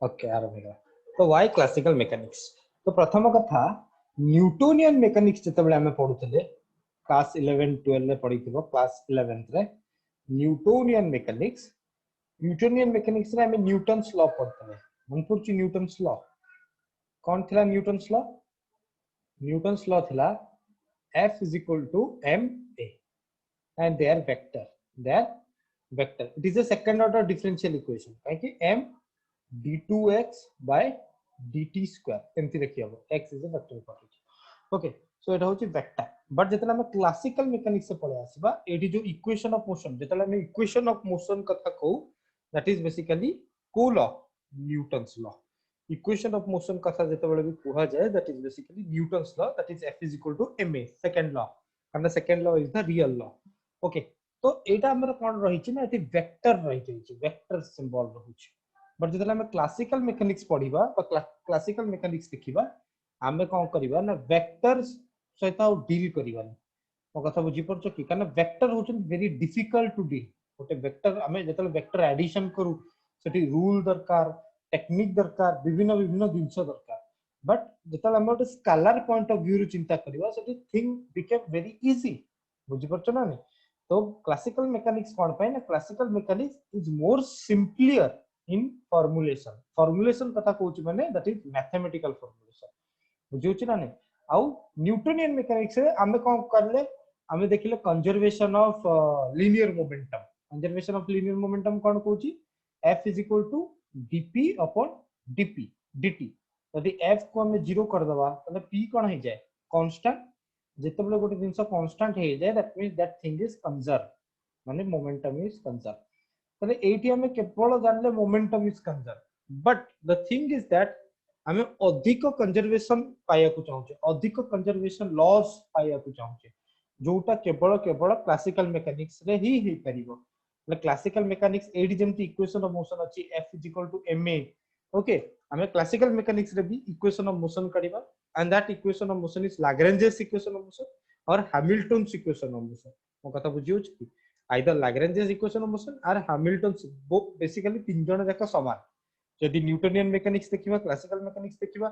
Okay आरंभ। तो why classical mechanics. तो प्रथम कथा न्यूटोनियन मेकानिक्स जेतेबेले हमें पढुतले क्लास 11 12 रे पढिथिबो क्लास 11th रे न्यूटोनियन मेकानिक्स रे हमें न्यूटन्स लॉ पढुतले। मन पडुची न्यूटन्स लॉ कौन थिला? न्यूटन्स लॉ थिला F is equal to ma and their vector it is a second order differential equation काहे m d2x by dt square एमती देखि हबो x is a vector property। Okay so एटा होची vector. But जेतला हम classical mechanics से पढे आसीबा eighty जो equation of motion जेतला हम इक्वेशन ऑफ मोशन कथा कहू दैट इज बेसिकली को law Newton's law. Equation of motion कथा जेतेबेले भी कुहा जाय that is basically Newton's law that is F is equal to ma second law and the second law is the real law। Okay तो एटा हमर कोन रही छि ना एटी वेक्टर रही छि वेक्टर सिंबल रहउछि। बट जेतला हम क्लासिकल मेकानिक्स पढिबा बा क्लासिकल मेकानिक्स देखिबा आमे कोन करिबा ना वेक्टर्स सहित डील करिबानी। मो कथा बुझी परछो कि कारण वेक्टर होचन वेरी डिफिकल्ट टू डील। गोटे वेक्टर आमे जेतला वेक्टर एडिशन करू सेठी रूल दरकार टेक्निक दरकार विभिन्न विभिन्न जिंस दरकार। बट जेतला हम गोटे स्केलर पॉइंट ऑफ व्यू रु चिंता करिबा सेठी थिंग बिकेम वेरी इजी। बुझी परछो ना नहीं? तो क्लासिकल मेकानिक्स कोन पाए ना classical mechanics is more simplier in formulation कथा कहूची माने दैट इज मैथमेटिकल फॉर्मुलेशन। बुझी ना नहीं? आउ न्यूटोनियन मेकानिक्स रे आमे कोन करले आमे देखिले कंजर्वेशन ऑफ लीनियर मोमेंटम कोन कहूची F is equal to dp upon dt। यदि F को हमें 0 कर दबा तले p कोन हो जाए कांस्टेंट। जेतेबेले गोटे जिंस कांस्टेंट हो जाए that means that thing is conserve माने मोमेंटम इज कंजर्व। तले एटी हमें केवल जानले momentum is conserve. But the thing is that हमें अधिक कंजर्वेशन पाया को चाहूचे अधिक कंजर्वेशन लॉस पाया को चाहूचे जोटा केवल केवल क्लासिकल मेकानिक्स रे ही परिबो। क्लासिकल मेकानिक्स एडी जेमती इक्वेशन ऑफ मोशन अछि F is equal to ma। Okay हमें क्लासिकल मेकानिक्स रे भी इक्वेशन ऑफ मोशन करिबा and that equation of motion is Lagrange's equation of motion और हैमिल्टन्स इक्वेशन ऑफ मोशन। मो कथा बुझियो छी either Lagrange's equation of motion और हैमिल्टन्स बेसिकली तीन जण जाक समान। यदि न्यूटोनियन मेकानिक्स देखिबा क्लासिकल मेकानिक्स देखिबा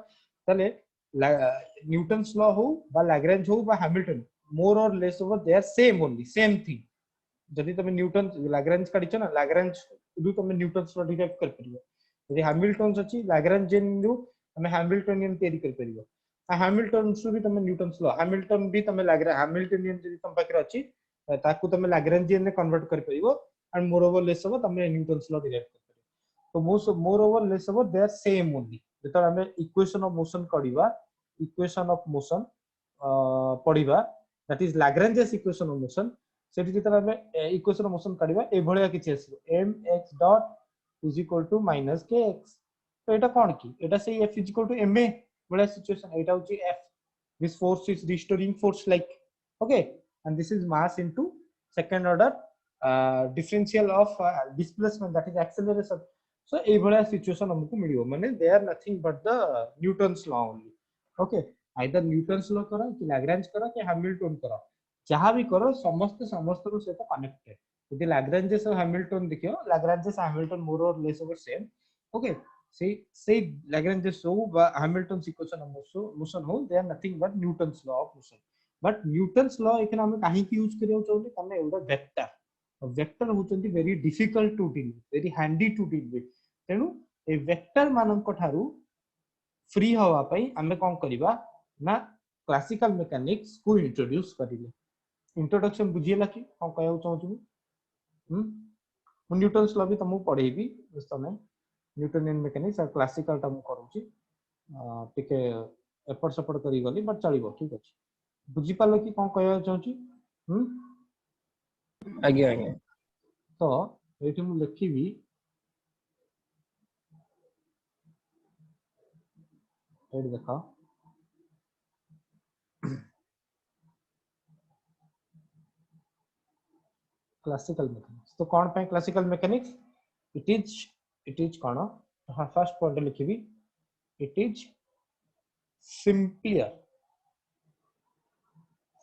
तले न्यूटन्स लॉ हो बा लाग्रेंज हो बा हैमिल्टन मोर और less over they are same only same thing. जदि तुम न्यूटन लाग्रेंज काढिछ ना लाग्रेंज रु तुम न्यूटन्स लॉ डिराइव कर परिबो। यदि हैमिल्टन्स अछि लाग्रेंजियन रु हम हैमिल्टनियन तयारी कर परिबो। हैमिल्टन्स रु तुम न्यूटन्स लॉ हैमिल्टन भी तुम हैमिल्टनियन जदि तुम पाखरे अछि ताकू तुम लाग्रेंजियन ने कन्वर्ट कर परिबो and more over less over तुम न्यूटन्स लॉ डिराइव कर परिबो। तो more over less over they are same only. जेता हमें इक्वेशन ऑफ मोशन करिबा इक्वेशन ऑफ मोशन पढिबा that is Lagrange's equation of motion सेठी जेता हमें इक्वेशन ऑफ मोशन काढिबा ए भलिया किछि आसीबो mx dot is equal to minus kx। तो एटा कोन की एटा से F is equal to ma भलिया situation एटा होची F this force is restoring force like okay and this is mass into second order differential of displacement that is acceleration। so ए भलिया situation हमकु मिलियो माने they are nothing but the Newton's law only. Okay either Newton's law करो कि Lagrange करो कि Hamilton करो जहां भी करो समस्त समस्त को सहित कनेक्टेड। यदि लाग्रेंजेस और हैमिल्टन देखियो लाग्रेंजेस हैमिल्टन मोर और लेस ओवर सेम। ओके से लाग्रेंजेस हो बा हैमिल्टन इक्वेशन ऑफ मोशन हो they are nothing but Newton's law of motion. But Newton's law एखन हम काहे की यूज करियो चाहते कारण एटा वेक्टर होचंती very difficult to deal very handy to deal with. तेनु ए वेक्टर मानक ठारू फ्री हवा पई हमें कोन करिबा ना क्लासिकल मेकानिक्स को इंट्रोड्यूस करिले। इंट्रोडक्शन बुझियला कि हम कहउ चाहू हम न्यूटन्स लॉ भी तुमको पढेबी व्यस्त नै न्यूटोनियन मेकानिक्स और क्लासिकल टा हम करूची टिके एफर्ट सपोर्ट करी गली बट चलिबो ठीक अछि। बुझि पालो कि कोन कहउ चाहूची आगे आगे तो एठी मु लिखिबी एड देखा क्लासिकल मेकानिक्स। तो कौन पे क्लासिकल मेकानिक्स इट इज कौन हाँ फर्स्ट पॉइंट लिखिबी it is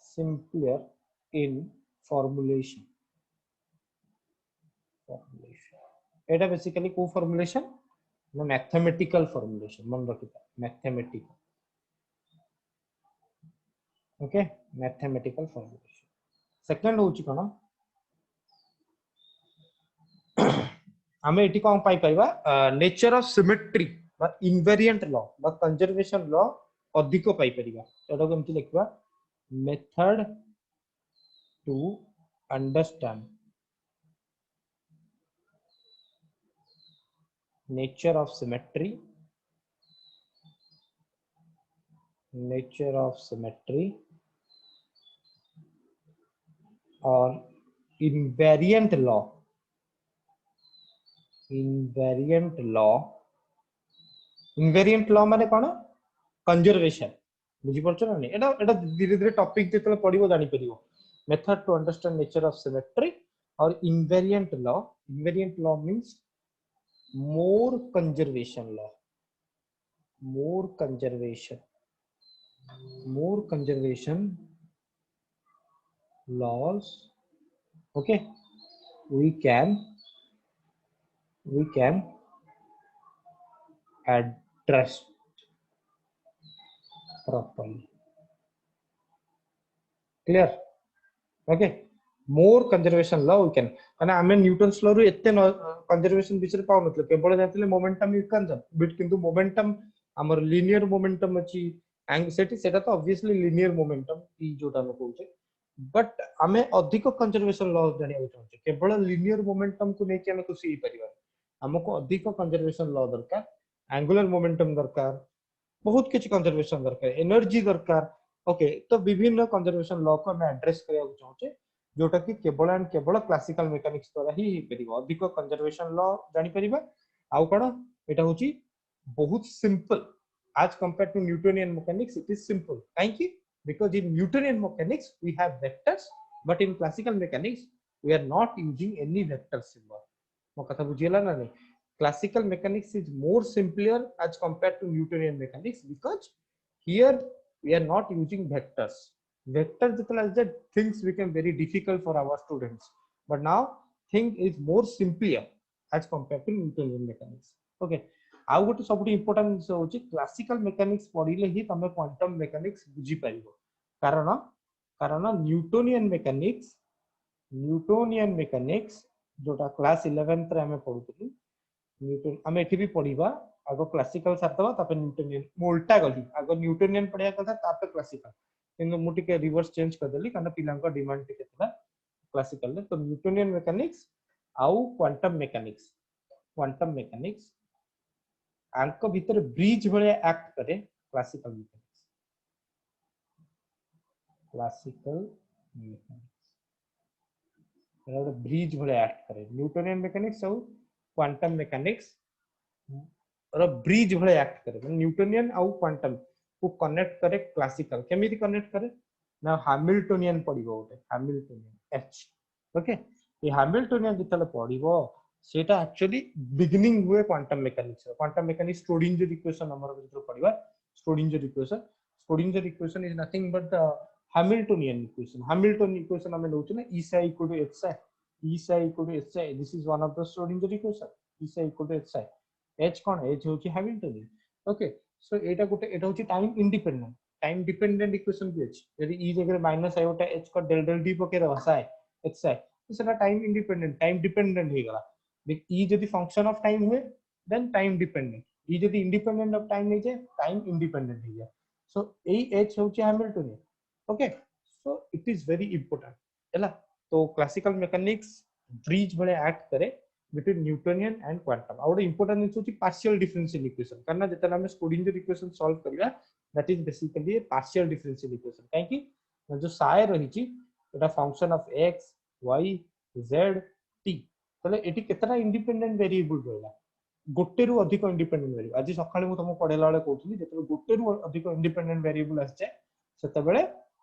simpler in formulation एटा बेसिकली को फॉर्मुलेशन ना मैथमेटिकल फॉर्मुलेशन मन रखिता mathematical okay mathematical formulation second होची कोन आमे एटी कोन पाई पाइबा नेचर ऑफ सिमेट्री बा इनवेरिएंट लॉ बा कंजर्वेशन लॉ अधिक पाई परिबा एटा केमति लिखबा method to understand nature of symmetry or invariant law invariant law माने कोन कंजर्वेशन बुझी परछ ना एटा एटा धीरे धीरे टॉपिक जेतले पढिबो जानि परिबो method to understand nature of symmetry और invariant law means more conservation laws okay we can address properly clear okay more conservation law we can माने हमें न्यूटन्स लॉ रु एते कंजर्वेशन विषय पाउ नथले केवल जानतले मोमेंटम इक्वल बिट किंतु मोमेंटम हमर लीनियर मोमेंटम अछि एंड सेटा तो ऑब्वियसली लीनियर मोमेंटम p जोटा हम कहउछे बट हमें अधिक कंजर्वेशन लॉ जानिया चाहछे केवल लीनियर मोमेंटम को नेके हम खुशी ही परिबा हमको अधिक कंजर्वेशन लॉ दरकार एंगुलर मोमेंटम दरकार बहुत किछ कंजर्वेशन दरकार एनर्जी दरकार ओके तो विभिन्न कंजर्वेशन लॉ को हम एड्रेस करिया चाहछे जोटा कि केवल एंड केवल क्लासिकल मेकानिक्स द्वारा ही परिबो अधिक कंजर्वेशन लॉ जानि परिबा आउ कोन एटा होची बहुत simple as compared to Newtonian mechanics it is simple thank you because in Newtonian mechanics we have vectors but in classical mechanics we are not using any vector symbol mo katha bujhila na nahi classical mechanics is more simpler as compared to Newtonian mechanics because here we are not using vectors vectors that things become very difficult for our students but now thing is more simpler as compared to Newtonian mechanics okay आउ गोटे सब important विषय होची classical mechanics पढिले ही तमे quantum mechanics बुझी पाइबो कारण Newtonian mechanics जोटा class 11th रे हमें पढुतली न्यूटन हमें एठी भी पढिबा आगो क्लासिकल सातवा तापर न्यूटोनियन मोल्टा गली आगो न्यूटोनियन पढिया कथा तापर क्लासिकल किंतु मु टिके रिवर्स चेंज कर देली कारण पिलांका डिमांड टिके था क्लासिकल तो न्यूटोनियन मेकानिक्स आउ क्वांटम मेकानिक्स आंक भीतर ब्रिज भले एक्ट करे क्लासिकल मेकानिक्स ब्रिज भले एक्ट करे न्यूटोनियन मेकानिक्स और क्वांटम मेकानिक्स और ब्रिज भले एक्ट करे न्यूटोनियन और क्वांटम को कनेक्ट करे क्लासिकल केमिति कनेक्ट करे ना हैमिल्टोनियन पडिबो ओटे हैमिल्टोनियन एच ओके ये हैमिल्टोनियन जितले पडिबो सेटा एक्चुअली बिगिनिंग हुए क्वांटम मेकानिक्स स्क्रोडिंजर इक्वेशन हमर भीतर पडिबा Schrodinger equation is nothing but the Hamiltonian equation हमें नउछ ना E psi equal to H psi this is one of the Schrödinger equation E psi equal to H psi H cone H होची Hamiltonian okay so एटा गोटे एटा होची time dependent equation भी अछि यदि E जगह minus iota H को del del D पके दवा psi H psi तो सेटा टाइम डिपेंडेंट हे गला E जदि फंक्शन ऑफ टाइम हुए देन टाइम डिपेंडेंट E जदि इंडिपेंडेंट ऑफ टाइम नहीं जाए टाइम इंडिपेंडेंट हो जाए सो ए H होची Hamiltonian okay so it is very important हैला तो क्लासिकल मेकानिक्स ब्रिज भले एक्ट करे बिटवीन न्यूटोनियन एंड क्वांटम और इंपोर्टेंट होची पार्शियल डिफरेंशियल इक्वेशन करना जेतला हम स्क्रोडिंजर इक्वेशन सॉल्व करिया that is basically A partial differential equation काहे कि जो साय रहिची एटा function of x y z t तले एटी केतना इंडिपेंडेंट वेरिएबल रहला गोटे रु अधिक इंडिपेंडेंट वेरिएबल आज सकाळे मु तुमको पढेला वाले कहउथली जेतले गोटे रु अधिक इंडिपेंडेंट वेरिएबल आछे सेतबेले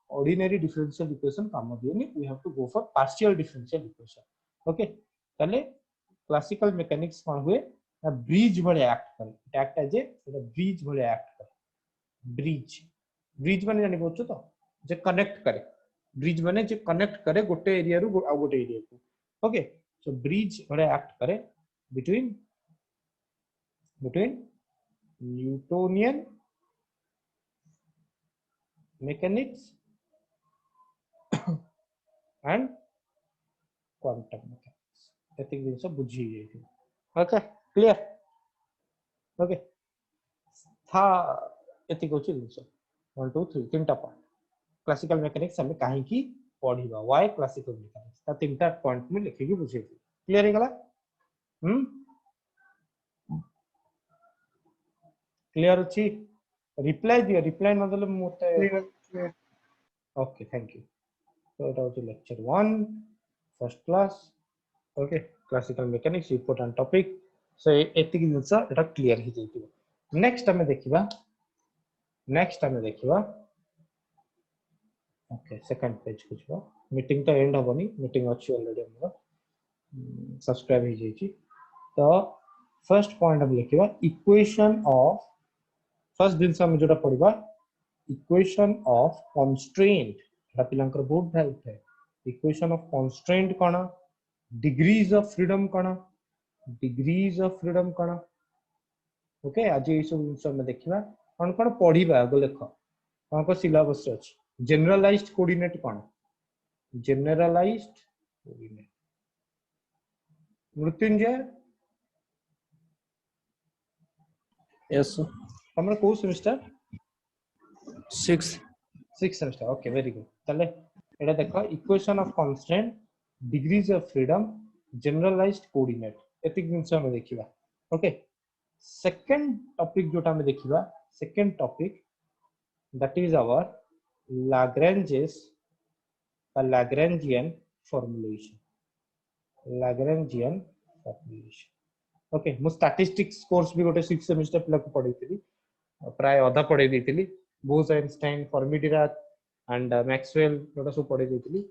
ऑर्डिनरी डिफरेंशियल इक्वेशन काम दिएनी we have to go for partial differential equation okay तले क्लासिकल मेकानिक्स कोन हुए ना ब्रिज भले एक्ट एज ए ब्रिज भले एक्ट करे ब्रिज माने जानि बोलछो तो जे कनेक्ट करे ब्रिज माने जे कनेक्ट करे गोटे एरिया रु आ गोटे एरिया को ओके so bridge भले act करे between between Newtonian mechanics and quantum mechanics एतिक जिनस बुझी जाइए ओके क्लियर ओके था एतिक होची जिनस 1 2 3 तीनटा पॉइंट क्लासिकल मैकेनिक्स हमें काहे की पढ़िबा व्हाई क्लासिकल मैकेनिक्स ता तीनटा पॉइंट में लिखि के बुझे क्लियर हे गला क्लियर अछि रिप्लाई दियो रिप्लाई न देले मते okay thank you so it was lecture 1 first class okay classical mechanics important topic so एतिक genus Etah clear he जइतिबो next हमें देखिबा ओके सेकंड पेज को जो मीटिंग तो एंड होबनी मीटिंग अछि ऑलरेडी हमर सब्सक्राइब ही जइछि तो फर्स्ट पॉइंट हम लिखिबा इक्वेशन ऑफ फर्स्ट दिन से हम जोटा पढ़िबा इक्वेशन ऑफ कंस्ट्रेंट एटा पिलांकर बहुत हेल्प है इक्वेशन ऑफ कंस्ट्रेंट कोना डिग्रीज ऑफ फ्रीडम कोना ओके आज ये सब जिनस हम देखिबा कोन कोन पढ़िबा आगो लेख कोन को सिलेबस अछि जनरलाइज्ड कोऑर्डिनेट कोन जनरलाइज्ड कोऑर्डिनेट मृत्युंजय यस हमर को semester 6 semester okay very good तले एटा देखो equation of constant degrees of freedom generalised coordinate एतिक जिनस हम देखिबा ओके सेकंड टॉपिक जोटा हम देखिबा second topic that is our Lagrange's Lagrangian formulation okay मु स्टैटिस्टिक्स कोर्स भी गोटे 6 सेमेस्टर पिला को पढैतिली प्राय आधा पढै दैतिली Bose Einstein Fermi Dirac and Maxwell जोटा सब पढै दैतिली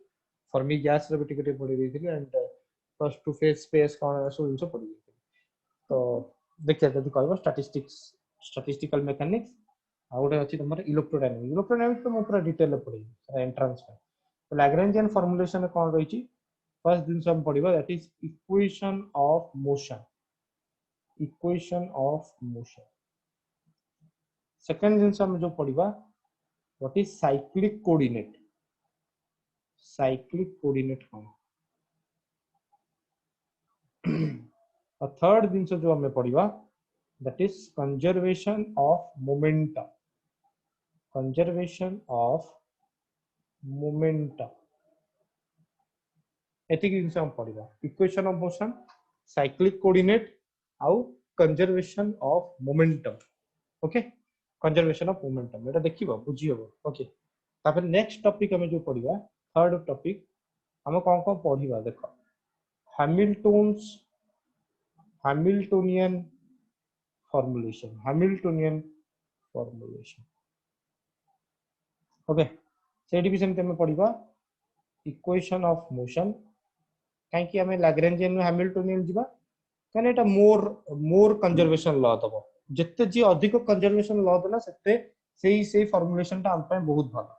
फर्मी गैस रे भी टिके पढै दैतिली and first two phase space कोन सब इनसो पढै दैतिली तो देखिए जदी कहबो स्टैटिस्टिकल मैकेनिक्स आ गोटे अछि तमर इलेक्ट्रोडायनामिक्स तो मु पूरा डिटेल में पढै एंट्रेंस में तो लैग्रेंजियन फॉर्मुलेशन में कोन रहिछि फर्स्ट दिन से हम पढ़िबा that is equation of motion second दिन से हम जो पढ़िबा व्हाट इज साइक्लिक कोऑर्डिनेट कोन और थर्ड दिन से जो हमें पढ़िबा that is conservation of momentum एतिक जिनस हम पढ़िबा equation of motion cyclic coordinate आउ conservation of momentum okay conservation of momentum एटा देखिबो बुझी होबो ओके तापर नेक्स्ट टॉपिक हमें जो पढ़िबा थर्ड टॉपिक हम कोन कोन पढ़िबा देखो हैमिल्टोनियन फॉर्मुलेशन ओके सेठी भी सेमते हम पढ़िबा इक्वेशन ऑफ मोशन काहे कि हमें लैग्रेंजियन में हैमिल्टोनियन जीवा काने एटा मोर कंजर्वेशन लॉ दबो जत्ते जी अधिक कंजर्वेशन लॉ देला सेते सेही फॉर्मुलेशन ता हम पे बहुत भलो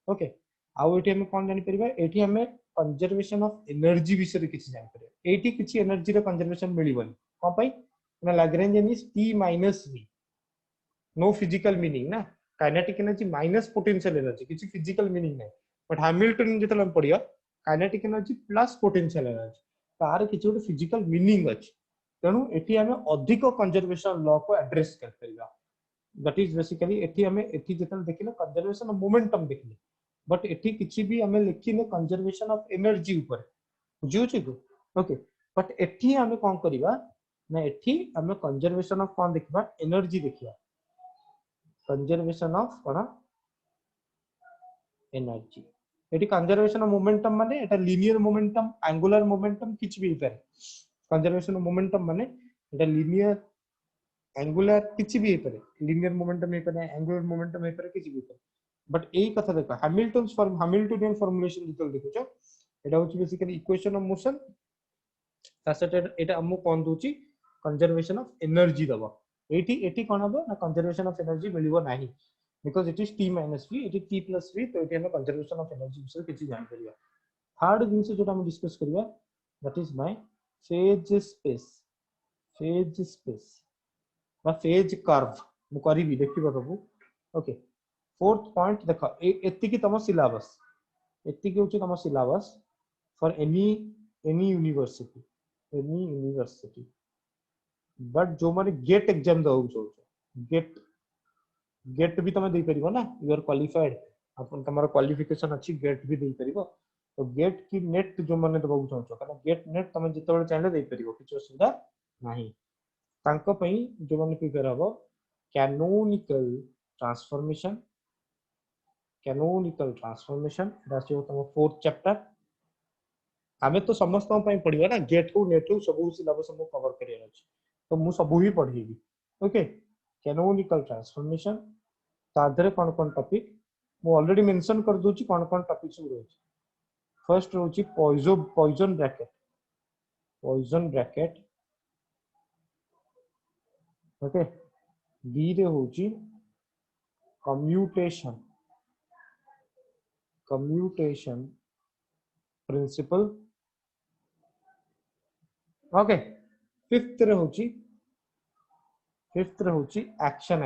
ओके आउ एठी हम कोन जानि परिबा एठी हमें कंजर्वेशन ऑफ एनर्जी विषय रे किछि जानि परिबा एठी किछि एनर्जी रे कंजर्वेशन मिलिबनी कोन पई ना Lagrangian is T - V no physical meaning ना kinetic energy minus potential energy किछि फिजिकल मीनिंग नै बट हैमिल्टन जेतल हम पढिया kinetic energy plus potential energy तार किछि गोटे फिजिकल मीनिंग अछि तेणु एठी हमें अधिक कंजर्वेशन लॉ को एड्रेस कर परिबा दैट इज बेसिकली एठी हमें एठी जेतल देखिले कंजर्वेशन ऑफ मोमेंटम देखिले बट एठी किछि भी हमें लिखिले कंजर्वेशन ऑफ एनर्जी ऊपर बुझियो छी ओके बट एठी हमें कोन करिबा ना एठी हमें कंजर्वेशन ऑफ कोन देखिबा एनर्जी देखिबा conservation of cone energy eighty conservation of momentum माने एटा लीनियर मोमेंटम एंगुलर मोमेंटम किछ भी पारे कंजर्वेशन ऑफ मोमेंटम माने एटा लीनियर एंगुलर किछ भी पारे लीनियर मोमेंटम हे पारे एंगुलर मोमेंटम हे पारे किछ भी पारे बट एई कथा देखो हैमिल्टोनियन फॉर्मुलेशन जितल देखुछो एटा होची बेसिकली इक्वेशन ऑफ मोशन तासेट एटा हमु कोन दोची कंजर्वेशन ऑफ एनर्जी दबा एटी कोन हबो ना कंजर्वेशन ऑफ एनर्जी मिलिबो नाही because it is T - V it is T + V तो एटी हम कंजर्वेशन ऑफ एनर्जी विषय किछि जान करिया थर्ड जिंस जोटा हम डिस्कस करिया that is my phase space बा फेज कर्व मु करबी देखिबो सब ओके फोर्थ पॉइंट देखो एति की तम सिलेबस एति की होची तम syllabus for any university but जो माने गेट एग्जाम दउ छ गेट गेट भी तुम दे परिबो ना यू आर क्वालिफाइड अपन तमरो क्वालिफिकेशन अच्छी गेट भी दे परिबो तो गेट की नेट जो माने दबाउ चाहछो कारण गेट नेट तुम जितबे चाहिले दे परिबो किछ असुविधा नाही तांको पई जो माने प्रिपेयर हबो कैनोनिकल ट्रांसफॉर्मेशन दासियो तुम फोर्थ चैप्टर आमे तो समस्त पई पढिबा ना गेट को नेट को सब सिलेबस हम कवर करियर अछि तो मु सब ही पढिबी ओके कैनोनिकल ट्रांसफॉर्मेशन तादरे कौन टॉपिक मु ऑलरेडी मेंशन कर दूची कौन टॉपिक सब रहछि फर्स्ट रहछि पॉइजन ब्रैकेट ओके बी रे होछि कम्यूटेशन प्रिंसिपल ओके फिफ्थ रे होछि एक्शन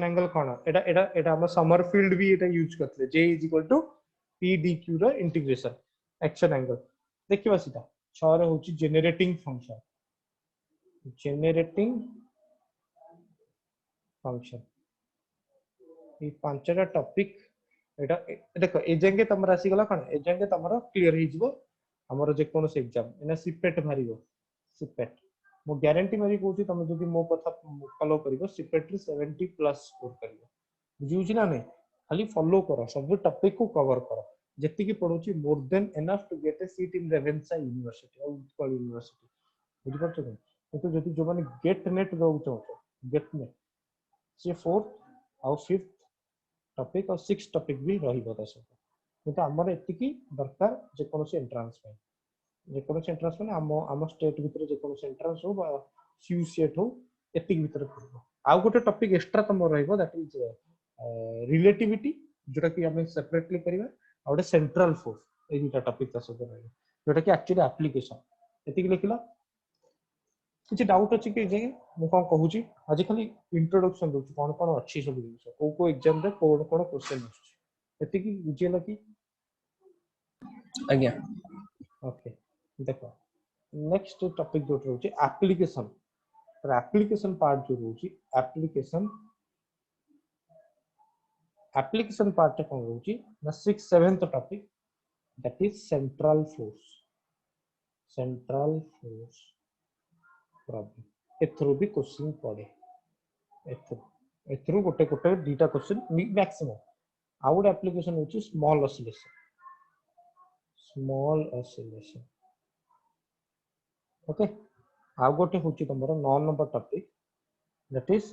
एंगल कौन एटा एटा एटा हम समर फील्ड भी एटा यूज करथले j p dq रो इंटीग्रेशन एक्शन एंगल देखिबा सीधा 6 रे होछि जनरेटिंग फंक्शन ये पांचटा टॉपिक एटा देखो ए जंगे तमरा आसी गला कोन ए जंगे तमरा क्लियर ही जिवो हमर जे कोन से एग्जाम एना सिपेट भारिबो सिपेट मो गारंटी मारी कहूची तुम जदि मो कथा फॉलो करिवो सिपेट रे 70 प्लस स्कोर करिवो बुझिउची ना नै खाली फॉलो करो सब टॉपिक को कवर करो जति की पढुची more than enough to get a seat in Ravenshaw university और उत्कल यूनिवर्सिटी बुझि परछो किंतु जदि जो माने गेट नेट दउ चाहो गेट नेट से फोर्थ और फिफ्थ टॉपिक और सिक्स टॉपिक भी रहिबो दस किंतु हमर एतिकी दरकार जे कोनोसी एंट्रेंस में जे कोनोसी एंट्रेंस में हम स्टेट भीतर जे कोनोसी एंट्रेंस हो बा सीयू सेट हो एतिकी भीतर पड़ो आ गोटे टॉपिक एक्स्ट्रा तम रहिबो दैट इज रिलेटिविटी जोटा कि हम सेपरेटली करिवा आ गोटे सेंट्रल फोर्स ए दुटा टॉपिक तस रहिबो जोटा कि एक्चुअली एप्लीकेशन एतिकी लिखिला किछि डाउट अछि कि जे मु कोन कहूची आज खाली इंट्रोडक्शन दउची कोन अछि सब जिंस को एग्जाम रे कोन क्वेश्चन अछि एतिकी बुझियला कि आज्ञा ओके देखो नेक्स्ट टॉपिक जो रहउची एप्लीकेशन तर एप्लीकेशन पार्ट जो रहउची एप्लीकेशन पार्ट कोन रहउची ना 6th 7th topic that is central force problem एथरो भी क्वेश्चन पड़े एथरो गोटे गोटे दीटा क्वेश्चन मैक्सिमम आउट एप्लीकेशन होची स्मॉल ऑसिलेशन ओके आ गोटे होची तमरो 9 number topic that is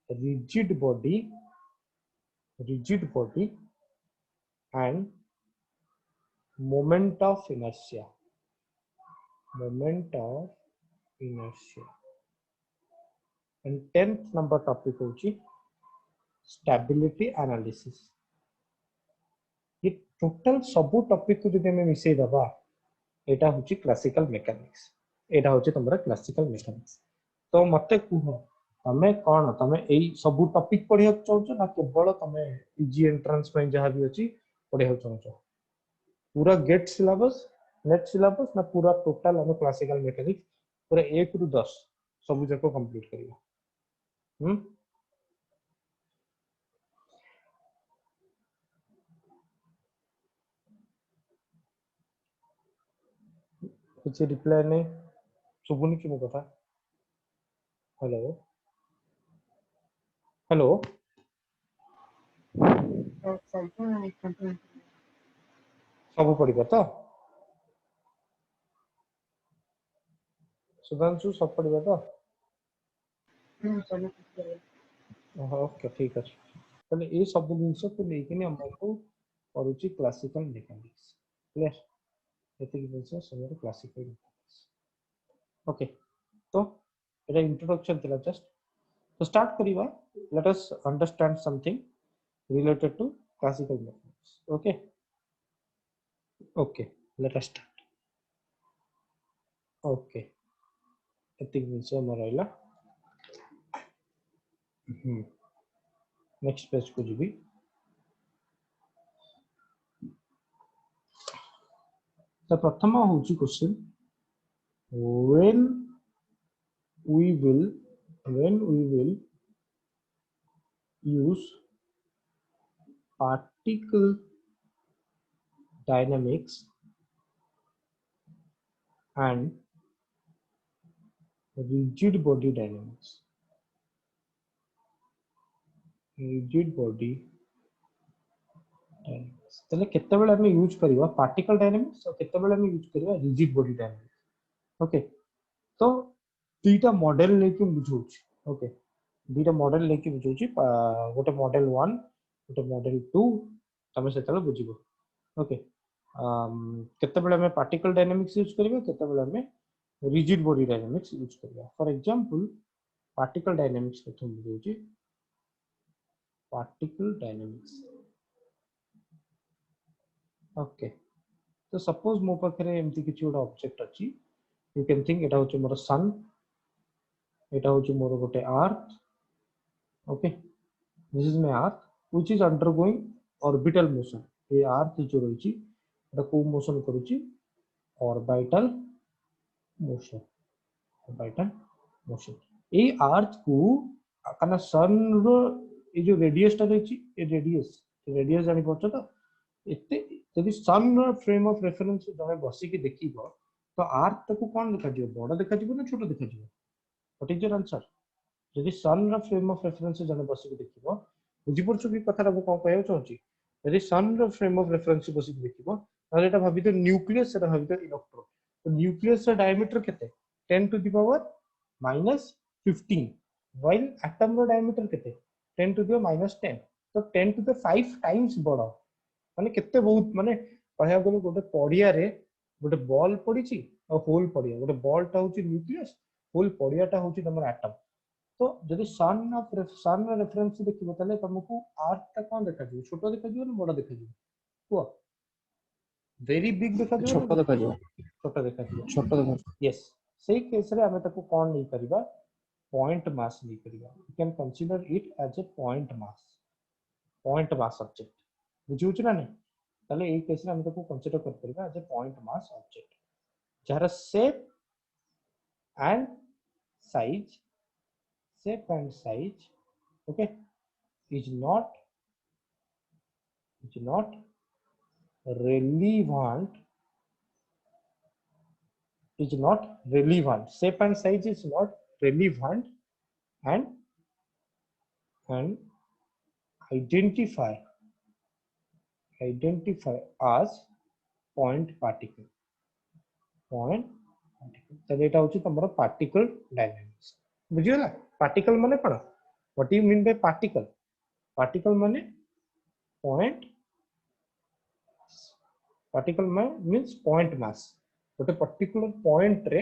rigid body and moment of inertia and 10th number topic होची स्टेबिलिटी एनालिसिस ये टोटल सब टॉपिक को जदि हमें मिसई दबा एटा होची क्लासिकल मैकेनिक्स तो मते कुह तमे कोन तमे एई सब टॉपिक पढिया चाहछो ना केवल तमे इजी एंट्रेंस में जहां भी अछि पढिया चाहछो पूरा गेट सिलेबस नेट सिलेबस ना पूरा टोटल हम क्लासिकल मैकेनिक्स पूरा 1 रु 10 सब जको कंप्लीट करियो कुछ रिप्लाई नहीं सुबुनी की मो कथा हेलो सब पढ़िबा तो सुधांशु सब पढ़िबा तो ओके ठीक अछि तले ए सब जिंस को लेकिन हमको पढुची क्लासिकल मैकेनिक्स क्लियर एति की जिंस सब क्लासिकल मैकेनिक्स ओके तो एटा इंट्रोडक्शन थिला जस्ट तो स्टार्ट करिवा let us understand something related to classical mechanics okay let us start okay एतिक जिंस हमर रहला नेक्स्ट पेज को जीबी तो प्रथम होची question when we will use particle dynamics and rigid body dynamics तले केते बेले हमें यूज करबा पार्टिकल डायनामिक्स और केते बेले हमें यूज करबा रिजिड बॉडी डायनामिक्स ओके तो दुईटा मॉडल लेके बुझौछि ओके दुईटा मॉडल लेके बुझौछि गोटे मॉडल 1 गोटे मॉडल 2 तमे सेतले बुझिबो ओके केते बेले हमें पार्टिकल डायनामिक्स यूज करबा केते बेले हमें रिजिड बॉडी डायनामिक्स यूज करबा फॉर एग्जांपल पार्टिकल डायनामिक्स प्रथम बुझौछि पार्टिकल डायनामिक्स ओके तो सपोज मो पाखरे एमती किछि गोटे ऑब्जेक्ट अछि यू कैन थिंक एटा होछि मोर सन एटा होछि मोर गोटे earth okay this is my earth which is undergoing orbital motion ये अर्थ जो रहिछि एटा को मोशन करूछि ऑर्बिटल मोशन ए अर्थ को काना सन रो ए जो रेडियस ता रहिछि ए रेडियस जानि पछो तो एते यदि सन रो फ्रेम ऑफ रेफरेंस जने बसी के देखिबो तो अर्थ को कोन देखा जिवो बड़ देखा जिवो ना छोट देखा जिवो व्हाट इज योर आंसर यदि सन रो फ्रेम ऑफ रेफरेंस जने बसी के देखिबो बुझि परछु कि कथा रो कोन कहयो चाहूची यदि सन रो फ्रेम ऑफ रेफरेंस बसी के देखिबो ताले एटा भाबितो न्यूक्लियस सेटा भाबितो इलेक्ट्रॉन तो न्यूक्लियस रो डायमीटर केते 10 to the power -15 while atom रो डायमीटर केते 10 टू द -10 तो 10 टू द 5 टाइम्स बड़ माने केते बहुत माने कहया गलो गोटे पड़िया रे गोटे बॉल पड़ीची और होल पड़िया गोटे बॉल टा होची न्यूक्लियस होल पड़िया टा होची तमर एटम तो जदि सन रेफरेंस देखिबो तले तुमको अर्थ ता कोन देखा जिवो छोटो देखा जिवो ना बड़ देखा जिवो को वेरी बिग देखा जिवो छोट देखा जिवो छोटो देखा जिवो छोट देखा यस सेही केस रे हमें ताको कोन नहीं करिबा पॉइंट मास नहीं करिबा you can consider it as a point mass object बुझिउछ ना नहीं ताले ए केस रे हम ताको कंसीडर कर परिबा as a point mass object जार shape and size okay is not relevant shape and size is not relevant and identify as point particle तब एटा होची तमरो पार्टिकल डायनामिक्स बुझियोला पार्टिकल माने कोन what you mean by particle माने point particle means point mass गोटे particular point रे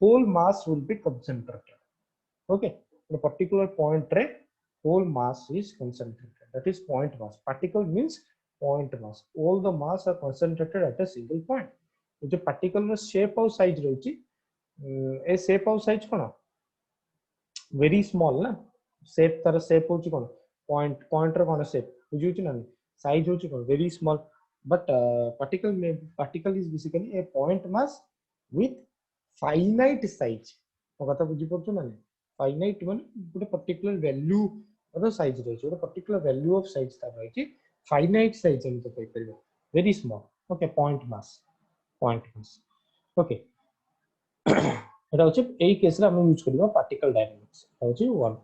whole mass will be concentrated okay in particular point रे whole mass is concentrated that is point mass particle means point mass all the mass are concentrated at a single point जो particle ର shape और size रहउची ए shape और size कोन very small ना shape तार shape होची कोन point रो कोन shape बुझिउची ना size होची कोन very small but particle is basically a point mass with finite size कथा बुझि परछु ना finite माने गोटे पर्टिकुलर वैल्यू और साइज रही है पर्टिकुलर वैल्यू ऑफ साइज ता रही फाइनाइट साइज हम तो कहि परबो very small okay point mass okay एटा होचे एई केस रे हम यूज करबा पार्टिकल डायनामिक्स होचे 1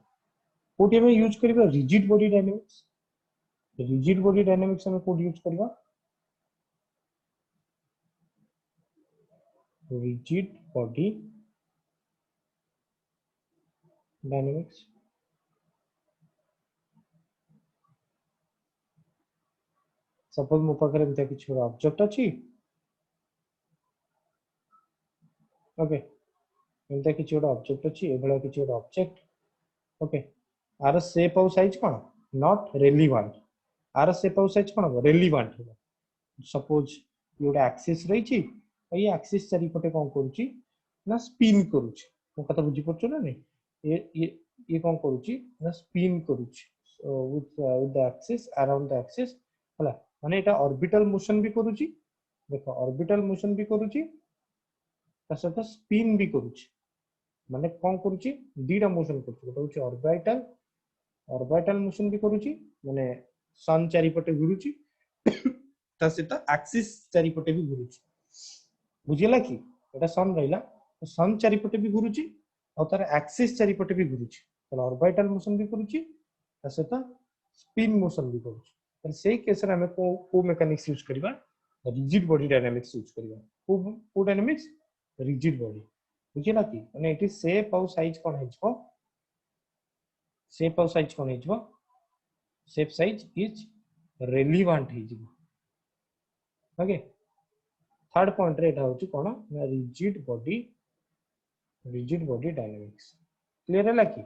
कोठी हम यूज करबा रिजिड बॉडी डायनामिक्स हम कोठी यूज करबा रिजिड बॉडी डायनामिक्स सपोज मो पाखरे एमते किछ ऑब्जेक्ट अछि ओके एमते किछ ऑब्जेक्ट अछि एबला किछ ऑब्जेक्ट ओके आर शेप और साइज कोन नॉट रेलेवेंट आर शेप और साइज कोन रेलेवेंट सपोज योडा एक्सिस रही छी ये एक्सिस चारि पटे कोन करूची ना स्पिन करूची मो कथा बुझी पड़छ ना नहीं ये कौन करूची ना स्पिन करूची with the axis around the axis हला माने एटा ऑर्बिटल मोशन भी करूची देखो ऑर्बिटल मोशन भी करूची ता सहित स्पिन भी करूची माने कौन करूची दीटा मोशन करूची गोटे होची ऑर्बिटल मोशन भी करूची माने सन चारिपटे घुरुची ता सहित एक्सिस चारिपटे भी घुरुची बुझिला कि एटा सन रहिला सन चारिपटे भी घुरुची और तार एक्सिस चारिपटे भी घुरुची तो ऑर्बिटल मोशन भी करूची ता सहित स्पिन मोशन भी करूची तो सेही केस रे हमें को मेकानिक्स यूज करबा रिजिड बॉडी डायनामिक्स यूज करबा को डायनामिक्स रिजिड बॉडी बुझिला कि माने एटी शेप और साइज कोन हेजबो शेप और साइज कोन हेजबो शेप साइज इज रेलेवेंट हेजबो ओके थर्ड पॉइंट रे एटा होची कोन रिजिड बॉडी डायनामिक्स क्लियर है कि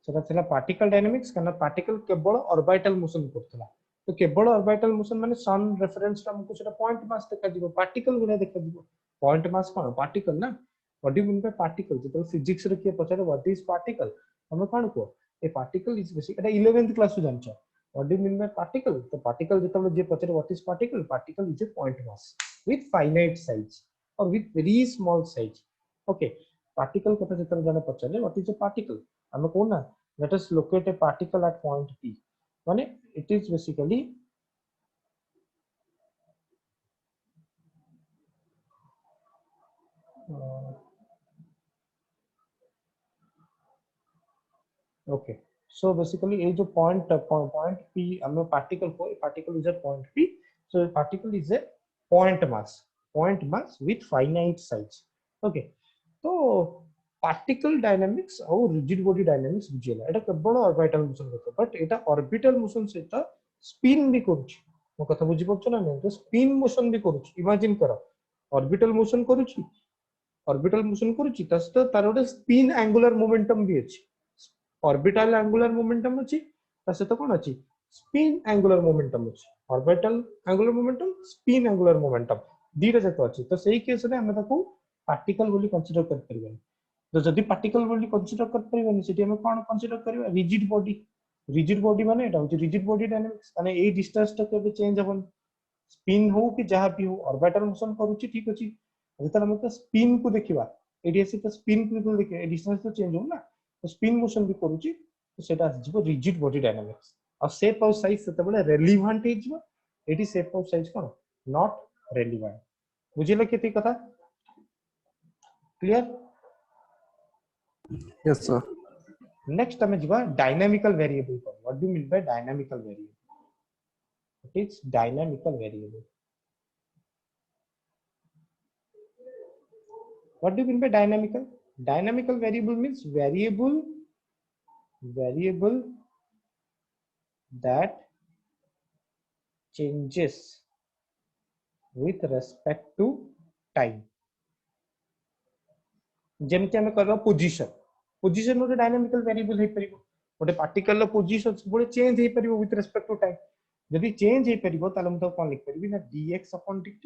सेटा थिला पार्टिकल डायनामिक्स कना पार्टिकल केवल ऑर्बिटल मोशन करथला तो केवल ऑर्बिटल मोशन माने सन रेफरेंस टा हमको सेटा पॉइंट मास देखा दिबो पार्टिकल गुना देखा दिबो पॉइंट मास कोन पार्टिकल ना what do mean by particle जतो फिजिक्स रे के पछारे व्हाट इज पार्टिकल हम कोन को ए particle is basic Etah 11th class सु जानछ what do mean by particle तो पार्टिकल जतो जे पछारे what is particle is a point mass with finite size or with very small size okay particle kotha jetal jane pachale what is a particle ame kohna let us locate a particle at point p mane it is basically okay so basically a jo point p ame particle is a point p so a particle is a point mass with finite size okay तो particle dynamics और rigid body dynamics बुझिला एटा केवल orbital motion करतो but Etah orbital motion सहित spin भी करूची मो कथा बुझी पड़छ ना नहीं तो स्पिन मोशन भी करूची इमेजिन करो ऑर्बिटल मोशन करूची तस तो तार गोटे स्पिन एंगुलर मोमेंटम भी अछि ऑर्बिटल एंगुलर मोमेंटम अछि तस तो कोन अछि स्पिन एंगुलर मोमेंटम अछि orbital angular momentum spin angular momentum दीटा जतो अछि तो सेही केस रे हम ताको पार्टिकल बोली कंसीडर कर परिबे तो जदि पार्टिकल बोली कंसीडर कर परिबे सेठी हम कोन कंसीडर करबा रिजिड बॉडी माने एटा होची रिजिड बॉडी डायनामिक्स माने ए डिस्टेंस टा केबे चेंज हबन स्पिन हो कि जहां भी हो ऑर्बिटल मोशन करूची ठीक अछि जतन हम तो स्पिन को देखिबा एडीएस तो स्पिन को देखिबा डिस्टेंस तो चेंज हो ना तो स्पिन मोशन भी करूची तो सेटा जिवो रिजिड बॉडी डायनामिक्स और शेप और साइज सेते बले रेलेवेंट हे जिवो एटी शेप और साइज कोन नॉट रेलेवेंट बुझिलो केती कथा क्लियर Yes, sir. नेक्स्ट हमें जिवा डायनामिकल वेरिएबल पर what do mean bye dynamical variable it is dynamical variable what do you mean by dynamical dynamical variable means variable that changes with respect to time जेमति हमें करबा position गोटे dynamical variable हे परिबो गोटे particle रो position सबले change हे परिबो विथ रिस्पेक्ट टू टाइम यदि चेंज हे परिबो ताले हम तो कोन लिख परिबी ना dx upon dt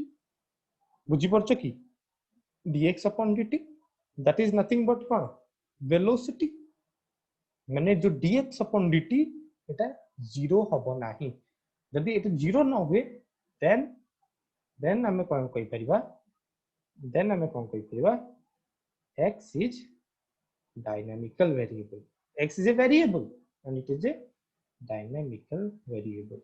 बुझी परछ की dx upon dt that is nothing but cone velocity माने जो dx upon dt एटा जीरो हबो नाही यदि एटा जीरो न होवे then हमें कोन कहि परिबा x is dynamical variable x is a variable and it is a dynamical variable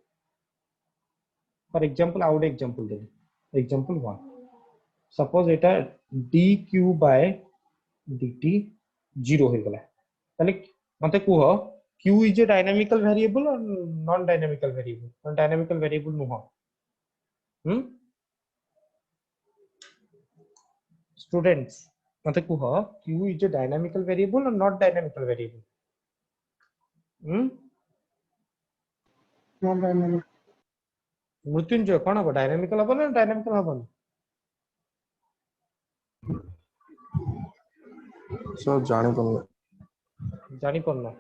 for example our example then example 1 suppose eta dq by dt 0 हो गला ताले मते कुह q is a dynamical variable or non dynamical variable non dynamical variable नुह students मते कुह q is a dynamical variable or not dynamical variable non dynamic Mrityunjay कोन हो dynamical हबो ना dynamical हबो Sir, जानि पड़ना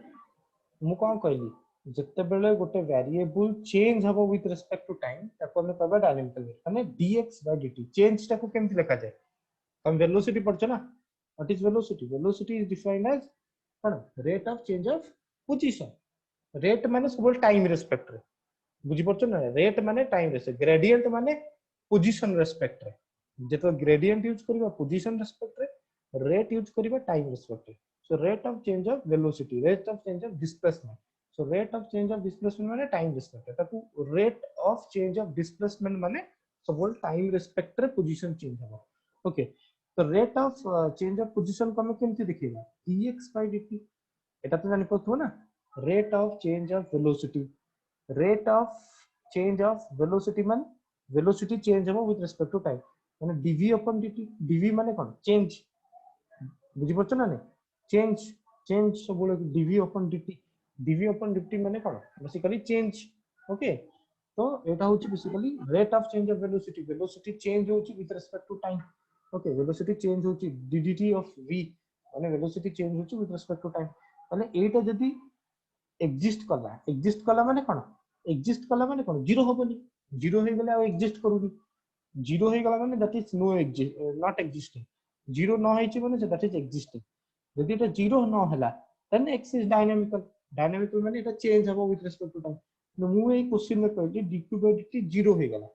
मु कोन कहली जत्ते बेले गोटे वेरिएबल चेंज हबो विथ रिस्पेक्ट टू टाइम ताको हम कहबा डायनामिकल माने dx by dt चेंज टाको केमति लिखा जाय हम वेलोसिटी पढ़छ ना What is velocity? Velocity is defined as rate of change of position. Rate माने सब टाइम रेस्पेक्ट रे बुझी पड़छ ना रेट माने टाइम रेस्पेक्ट ग्रेडियंट माने पोजीशन रेस्पेक्ट रे जेतो ग्रेडियंट यूज करबा पोजीशन रेस्पेक्ट रे रेट यूज करबा टाइम रेस्पेक्ट रे so rate of change of velocity rate of change of displacement so rate of change of displacement माने time respect रे ताकू rate of change of displacement माने सब time respect रे position change हो okay तो rate of change of position को हम केमती देखिबा dx/dt एटा तो जानि पथो ना rate of change of velocity rate of change of velocity मान velocity change हो with respect to time माने dv upon dt dv माने कोन change बुझी पड़छ ना नहीं change सब बोले dv upon dt माने कोन बेसिकली change ओके तो एटा होची basically rate of change of velocity change होची with respect to time okay velocity change होची ddt of v माने velocity change होची with respect to time माने एटा जदी एक्जिस्ट कला माने कोन एक्जिस्ट कला माने कोन जीरो होबनी जीरो हे गेला एक्जिस्ट करूनी जीरो हे गेला माने that is no exist not existing zero न होइछि माने दैट इज एक्जिस्टिंग यदि एटा जीरो न हला देन एक्स इज डायनामिकल माने एटा चेंज हबो विथ रिस्पेक्ट टू टाइम न मु ए क्वेश्चन में कहली dq/dt जीरो हे गेला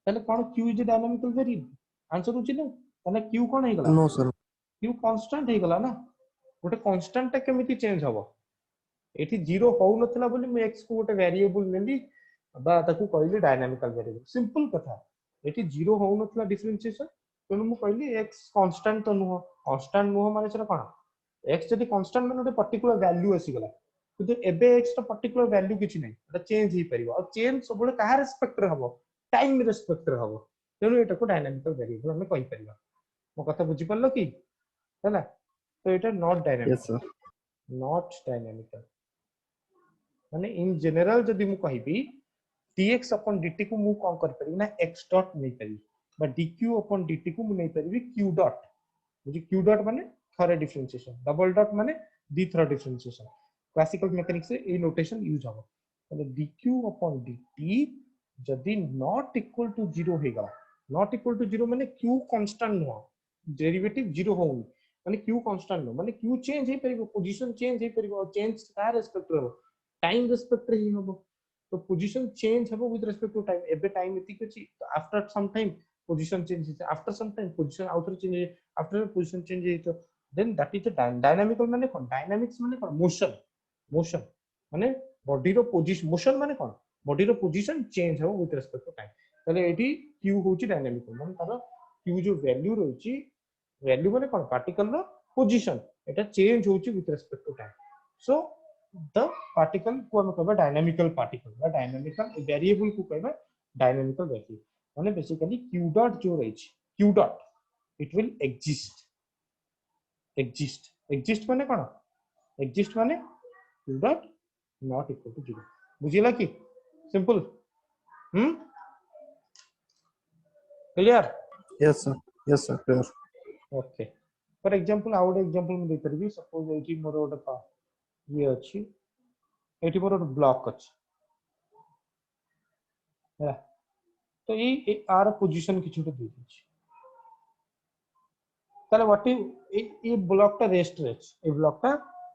ताले कोन q is dynamical variable answer होछि ना ताले q कोन हे गेला No, sir. q कांस्टेंट हे गेला ना गोटे कांस्टेंट टा केमिति चेंज हबो एठी जीरो हो नथला बोली मैं x को गोटे वेरिएबल नेली बा ताकू कहली डायनामिकल वेरिएबल सिंपल कथा एठी जीरो हो नथला डिफरेंशिएशन तनु मु कहली x कांस्टेंट तो नुह माने सेटा कोन x जदी कांस्टेंट माने गोटे पर्टिकुलर वैल्यू आसी गला किंतु एबे x ता पर्टिकुलर वैल्यू किछि नै एटा चेंज ही परिबो और चेंज सब बोले काहा रेस्पेक्ट रे हबो टाइम रेस्पेक्ट रे हबो तनु एटा को डायनामिकल वेरिएबल हमें कहि परिबा मो कथा बुझी पल्लो की हैला तो एटा नॉट Yes, sir. डायनामिकल माने इन जनरल जदी मु कहिबी dx upon dt को मु कोन कर परिबी ना x डॉट नै परिबी बा dq upon dt को मु नै परिबी q डॉट बुझी q डॉट माने थरे डिफरेंशिएशन डबल डॉट माने दी थरा डिफरेंशिएशन क्लासिकल मैकेनिक्स से ए नोटेशन यूज हबो माने dq upon dt जदी नॉट इक्वल टू 0 हे गला नॉट इक्वल टू 0 माने q कांस्टेंट नो डेरिवेटिव 0 होउनी माने q कांस्टेंट नो माने q चेंज हे परिबो पोजीशन चेंज हे परिबो और चेंज का रेस्पेक्ट रो टाइम रेस्पेक्ट रे ही होबो तो पोजीशन चेंज हबो विथ रेस्पेक्ट टू टाइम एबे टाइम एति कछि तो after some time position change हे आफ्टर सम टाइम पोजीशन आउटर चेंज आफ्टर पोजीशन चेंज हे तो देन दैट इज डायनामिकल माने कोन डायनामिक्स माने कोन मोशन माने बॉडी रो पोजीशन मोशन माने कोन बॉडी रो पोजीशन चेंज हबो विथ रेस्पेक्ट टू टाइम तले एटी q होची डायनामिकल माने तारो q जो वैल्यू रहउची वैल्यू माने कोन पार्टिकल रो पोजीशन एटा चेंज होची with respect to time so the particle को हम कहबा डायनामिकल पार्टिकल बा डायनामिकल वेरिएबल को कहबा डायनामिकल वेरिएबल माने बेसिकली q डॉट जो रहिछ q dot it will exist माने कोन एग्जिस्ट माने q dot not equal to 0 बुझिला की simple clear Yes, sir. Yes, sir. Clear. Okay for example out example में दे करबी सपोज एठी मोर ओटा ये अछि एठी मोर ब्लॉक अछि है तो ये आर पोजीशन किछु तो दे दिछि ताले व्हाट इज ये ब्लॉक टा रेस्ट अछि ये ब्लॉक टा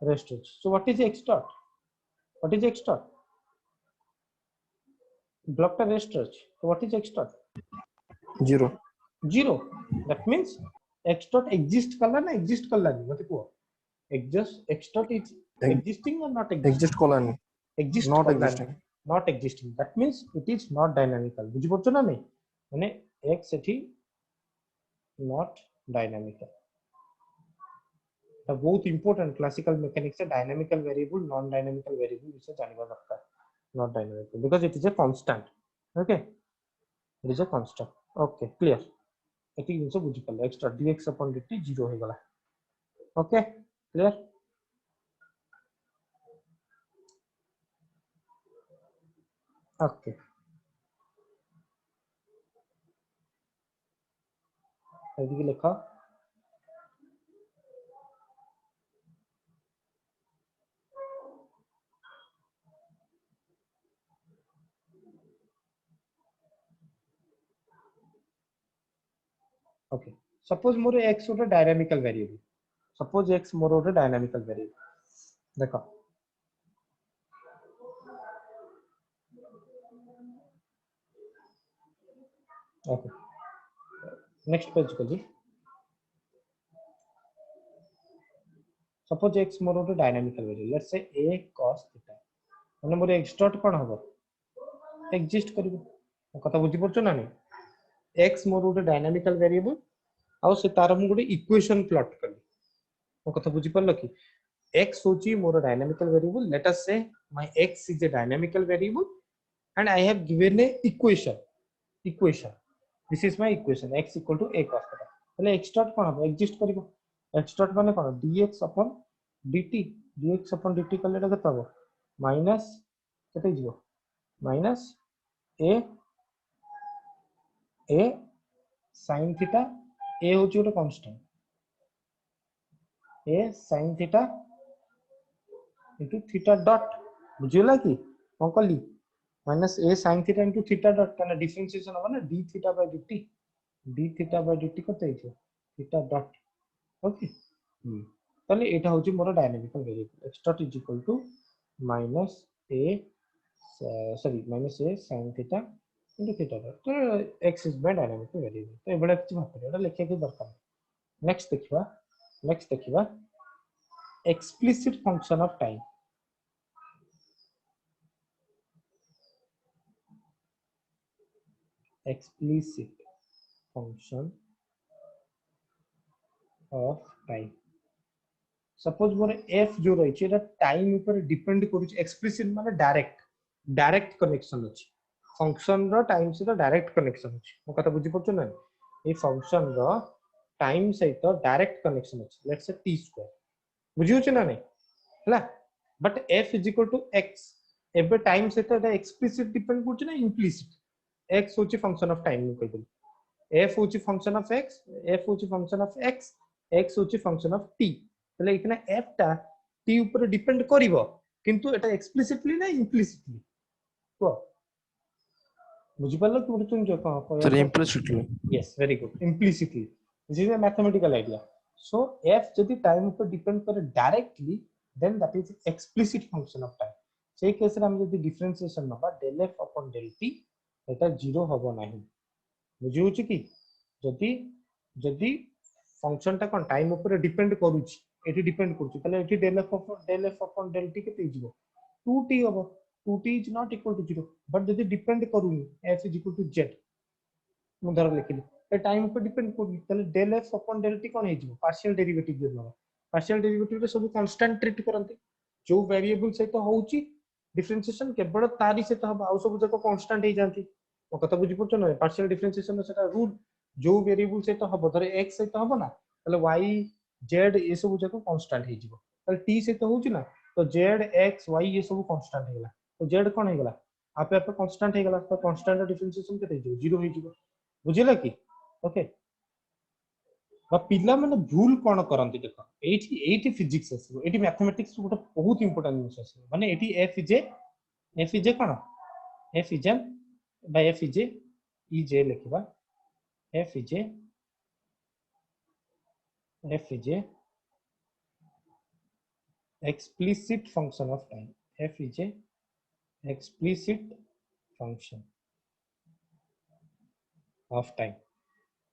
रेस्ट अछि so what is x dot block टा रेस्ट अछि so what is x dot 0. that means x dot exist कला ना exist कला नहीं मते को x dot is existing or not existing Exist colony. exist Not कला existing. not existing that means it is not dynamical बुझी पड़छ ना नहीं माने x एठी not dynamical ता बहुत इंपोर्टेंट क्लासिकल मैकेनिक्स से dynamical variable non dynamical variable विषय जानवा दरकार not dynamical because it is a constant okay it is a constant okay clear एटी जिंस बुझी पल्ला x dot dx upon dt 0 हे गला ओके क्लियर ओके एदी लिखा ओके सपोज मोर x गोटे डायनामिकल वेरिएबल सपोज x मोर गोटे डायनामिकल वेरिएबल देखो ओके नेक्स्ट पेज को जी सपोज x मोर गोटे dynamical variable let's say a cos theta माने मोर x डॉट कोन हबो एग्जिस्ट करिवो कथा बुझी पड़छो ना नहीं x मोर गोटे डायनामिकल वेरिएबल आउ से तार मु गोटे इक्वेशन प्लॉट करली ओ कथा बुझी पड़लो कि x होची मोर डायनामिकल वेरिएबल लेट अस से my x is a dynamical variable and I have given a equation this is my equation x equal to a cos theta पहले x डॉट कोन हबो एग्जिस्ट करिवो x डॉट माने कोन dx upon dt कले केते हबो minus केते जिवो minus a sin theta a होची गोटे constant a sin theta into theta dot बुझिला कि कोन कली minus a sin theta into theta dot काना डिफरेंशिएशन हो ना d थीटा बाय dt कते हिजो थीटा डॉट ओके ताले एटा होची मोर dynamical variable x dot is equal to minus a sin theta into theta dot तो x is my dynamical variable तो एबडा किछ भात एटा लेखे के दरकार नेक्स्ट देखिबा explicit function of time explicit function of time suppose more f जो रही छै एटा टाइम ऊपर डिपेंड करू छै एक्सप्लिसिट माने डायरेक्ट कनेक्शन अछि फंक्शन रो टाइम से डायरेक्ट कनेक्शन अछि मो कथा बुझी पड़छ ना ए फंक्शन रो टाइम सहित डायरेक्ट कनेक्शन अछि लेट्स से t स्क्वायर बुझियो छै ना नहीं हला but f is equal to x एबे टाइम सहित एटा एक्सप्लिसिट डिपेंड करू छै ना इम्प्लिसिट x होची फंक्शन ऑफ टाइम में कह दिल f होची फंक्शन ऑफ x f होची फंक्शन ऑफ x x होची फंक्शन ऑफ t तले इतना f ता t ऊपर डिपेंड करिवो किंतु एटा एक्सप्लिसिटली ना इम्प्लिसिटली तो बुझि पालो कि उठुन जो Sir, implicitly. Yes very good implicitly this is a mathematical idea so f जदी टाइम ऊपर डिपेंड करे directly then that is explicit function of time से केस रे हम जदी डिफरेंशिएशन नबा del f upon del t एटा जीरो हबो नाही बुझि होची कि जदी फंक्शन ता कोन टाइम ऊपर डिपेंड करूची एटी डिपेंड करूची तले eighty del f upon del t केते जिवो 2t हबो 2t is not equal to 0 but जदी depend करूनी f is equal to z मु धर लिखिली ए टाइम ऊपर डिपेंड करूनी तले del f upon del t कोन हे जिवो पार्शियल डेरिवेटिव जे नबा पार्शियल डेरिवेटिव रे सब कांस्टेंट ट्रीट करंती जो वेरिएबल सहित होउची डिफरेंशिएशन केवल तारी सहित हबा आ सब जको कांस्टेंट हे जानती ओ कथा बुझी पड़छ ना पार्शियल डिफरेंशिएशन सेटा रूल जो वेरिएबल सहित हबो धरे x सहित हबो ना तले y z ए सब जको कांस्टेंट हे जिवो तले t सहित होउची ना तो z x y ये सब कांस्टेंट हेला तो z कोन हेगला आपे आपे कांस्टेंट हेगला तो कांस्टेंट डिफरेंशिएशन केते जिवो जीरो हे जिवो बुझिला कि ओके बा पिला माने भूल कोन करंती देखो एठी फिजिक्स आसी एठी मैथमेटिक्स गोटे बहुत इंपोर्टेंट जिनिस आसी माने एठी f is cone f is by f is a लिखिबा f is a explicit function of time f is a explicit function of time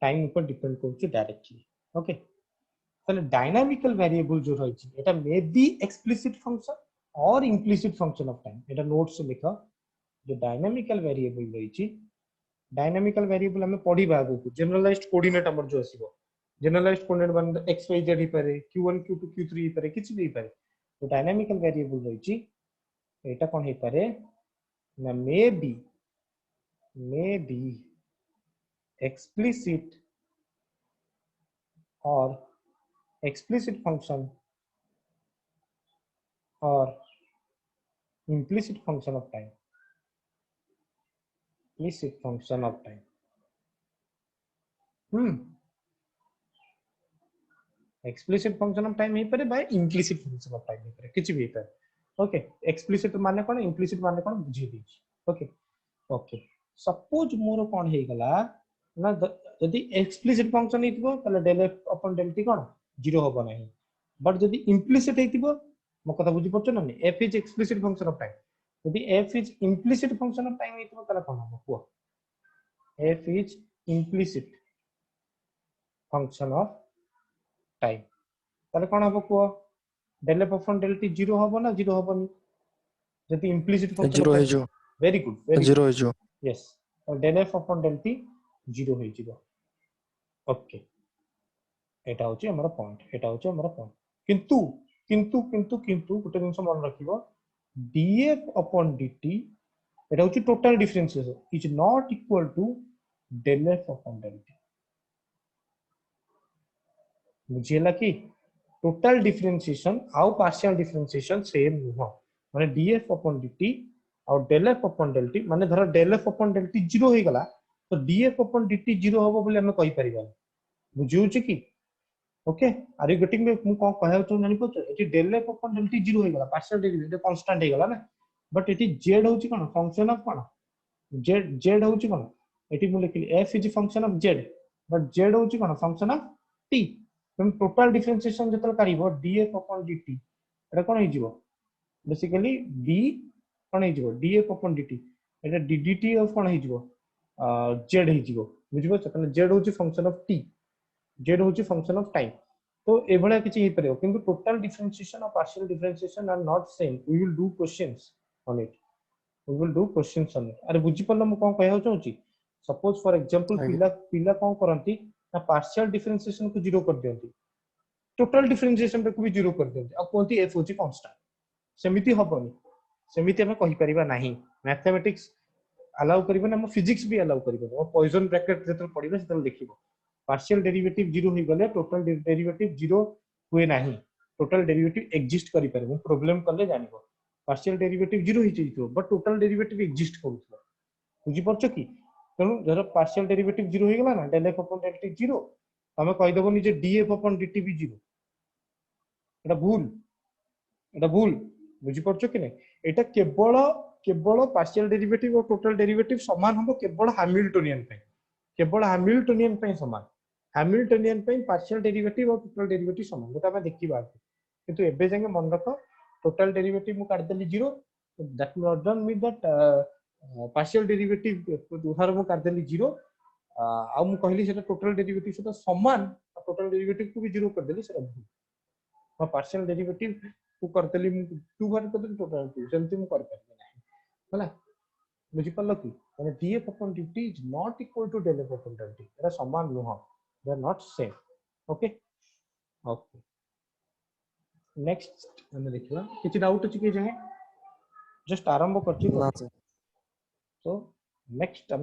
ऊपर डिपेंड करूची डायरेक्टली ओके ताले डायनामिकल वेरिएबल जो रही छी एटा मे बी एक्सप्लिसिट फंक्शन और implicit function of time Etah notes लिखो जो dynamical variable रही छी डायनामिकल वेरिएबल हमें पढ़ी भागो को जनरलाइज्ड कोऑर्डिनेट हमर जो आसीबो जनरलाइज्ड कोऑर्डिनेट बन x y z ही पारे q1 q2 q3 ही पारे किछ भी पारे तो डायनामिकल वेरिएबल रही छी एटा कोन हे पारे ना may be explicit or explicit function or implicit function of time implicit function of time explicit function of time हे पारे by implicit function of time हे पारे किछ भी हे पारे ओके explicit माने कोन implicit माने कोन बुझी दी ओके ओके सपोज मोर कोन हे गला ना यदि एक्सप्लिसिट फंक्शन हितबो तले del f upon del t कोन जीरो होबो नाही बट जदि इम्प्लिसिट हेतिबो मो कथा बुझी परछ ना f is explicit function of time जदि f is implicit function of time हेतिबो तला कोन हो को f is implicit function of time तले कोन हो को del f upon del t 0 होबो ना 0 होबोनी जदि इम्प्लिसिट फंक्शन ऑफ जीरो है टाइम जो वेरी गुड जीरो है जो यस और del f upon del t 0 होई जिवो ओके एटा होची हमर पॉइंट एटा होची हमर पॉइंट किंतु किंतु किंतु किंतु गोटे जिंस मन रखिबो df upon dt एटा होची total differentiation is not equal to del f upon del t बुझियला कि टोटल डिफरेंशिएशन आउ पार्शियल डिफरेंशिएशन सेम नुह माने df upon dt और del f upon del t माने धर del f upon del t 0 होई गला तो df upon dt 0 होबो बोले हम कहि परिबा बुझियौ छी कि okay are you getting me मु को कहै तो जानि पछ एटी del f upon del t 0 होई गला पार्शियल डेरिवेटिव कांस्टेंट होई गला ना बट एटी z होची कोन फंक्शन ऑफ कोन z होची कोन एटी मु लिखली f is function of z but z होची कोन फंक्शन ऑफ t तुम टोटल डिफरेंशिएशन जतल करिवो df upon dt एटा कोन हिजिवो बेसिकली d कोन हिजिवो df upon dt एटा dt ऑफ कोन हिजिवो z हिजिवो बुझिबो तने z होची फंक्शन ऑफ t z होची फंक्शन ऑफ टाइम तो एभला किछि हे परियो किंतु टोटल डिफरेंशिएशन और partial differentiation are not same we will do questions on it we will do questions on it अरे बुझी पल्ला मु कोन कहै चाहूची सपोज फॉर एग्जांपल पिला पिला कोन करंती ना पार्शियल डिफरेंशिएशन को जीरो कर दियंती टोटल डिफरेंशिएशन को भी जीरो कर दियंती आ कोंती f होची कांस्टेंट सेमिति हबनी सेमिति हम कहि परिबा नाही मैथमेटिक्स अलाउ करिबो ना हम फिजिक्स भी अलाउ करिबो हम पॉइजन ब्रैकेट जेतल पढिबे सेतल देखिबो पार्शियल डेरिवेटिव 0 होई गले टोटल डेरिवेटिव 0 हुए नाही टोटल डेरिवेटिव एग्जिस्ट करि परबो प्रॉब्लम करले जानिबो पार्शियल डेरिवेटिव 0 हिचि तो बट टोटल डेरिवेटिव एग्जिस्ट करूथो बुझी परछ कि तनु जरा पार्शियल डेरिवेटिव 0 होई गला ना del f upon del t 0 हमें कहि देबो नि जे df upon dt भी 0 एटा भूल बुझी परछ कि नै एटा केवल केवल पार्शियल डेरिवेटिव और टोटल डेरिवेटिव समान हमो केवल हैमिल्टोनियन पे समान हैमिल्टोनियन पे पार्शियल डेरिवेटिव और टोटल डेरिवेटिव समान गोटा हम देखिबा किंतु एबे जांगे मन रख टोटल डेरिवेटिव मु काट देली 0 that not done mean that partial derivative उधार मु काट देली 0 आ मु कहली सेटा टोटल डेरिवेटिव सेटा समान टोटल डेरिवेटिव को भी 0 कर देली सेटा भूल पार्शियल डेरिवेटिव को कर देली मु 2 बार कर देली टोटल डेरिवेटिव सेमति मु कर परबे नाही होला बुझी पल्लो कि माने df upon dt is not equal to del f upon del t era समान नुह they are not same okay okay next हम देखिबा किछि डाउट अछि कि जाय जस्ट आरंभ करछि ना सर तो नेक्स्ट हम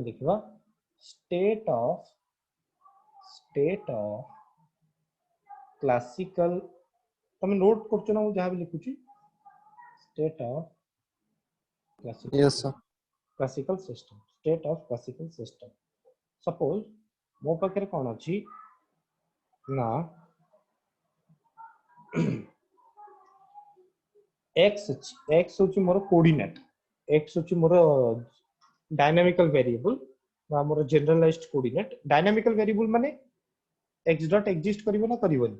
देखिबा state of classical तुम नोट करछ ना जहां भी लिखुछि state of yes sir classical system state of classical system suppose मो पाखरे कोन अछि ना x होची मोर कोऑर्डिनेट x होची मोर डायनामिकल वेरिएबल बा मोर जनरलाइज्ड कोऑर्डिनेट डायनामिकल वेरिएबल माने x डॉट एग्जिस्ट करिवो ना करिवोनी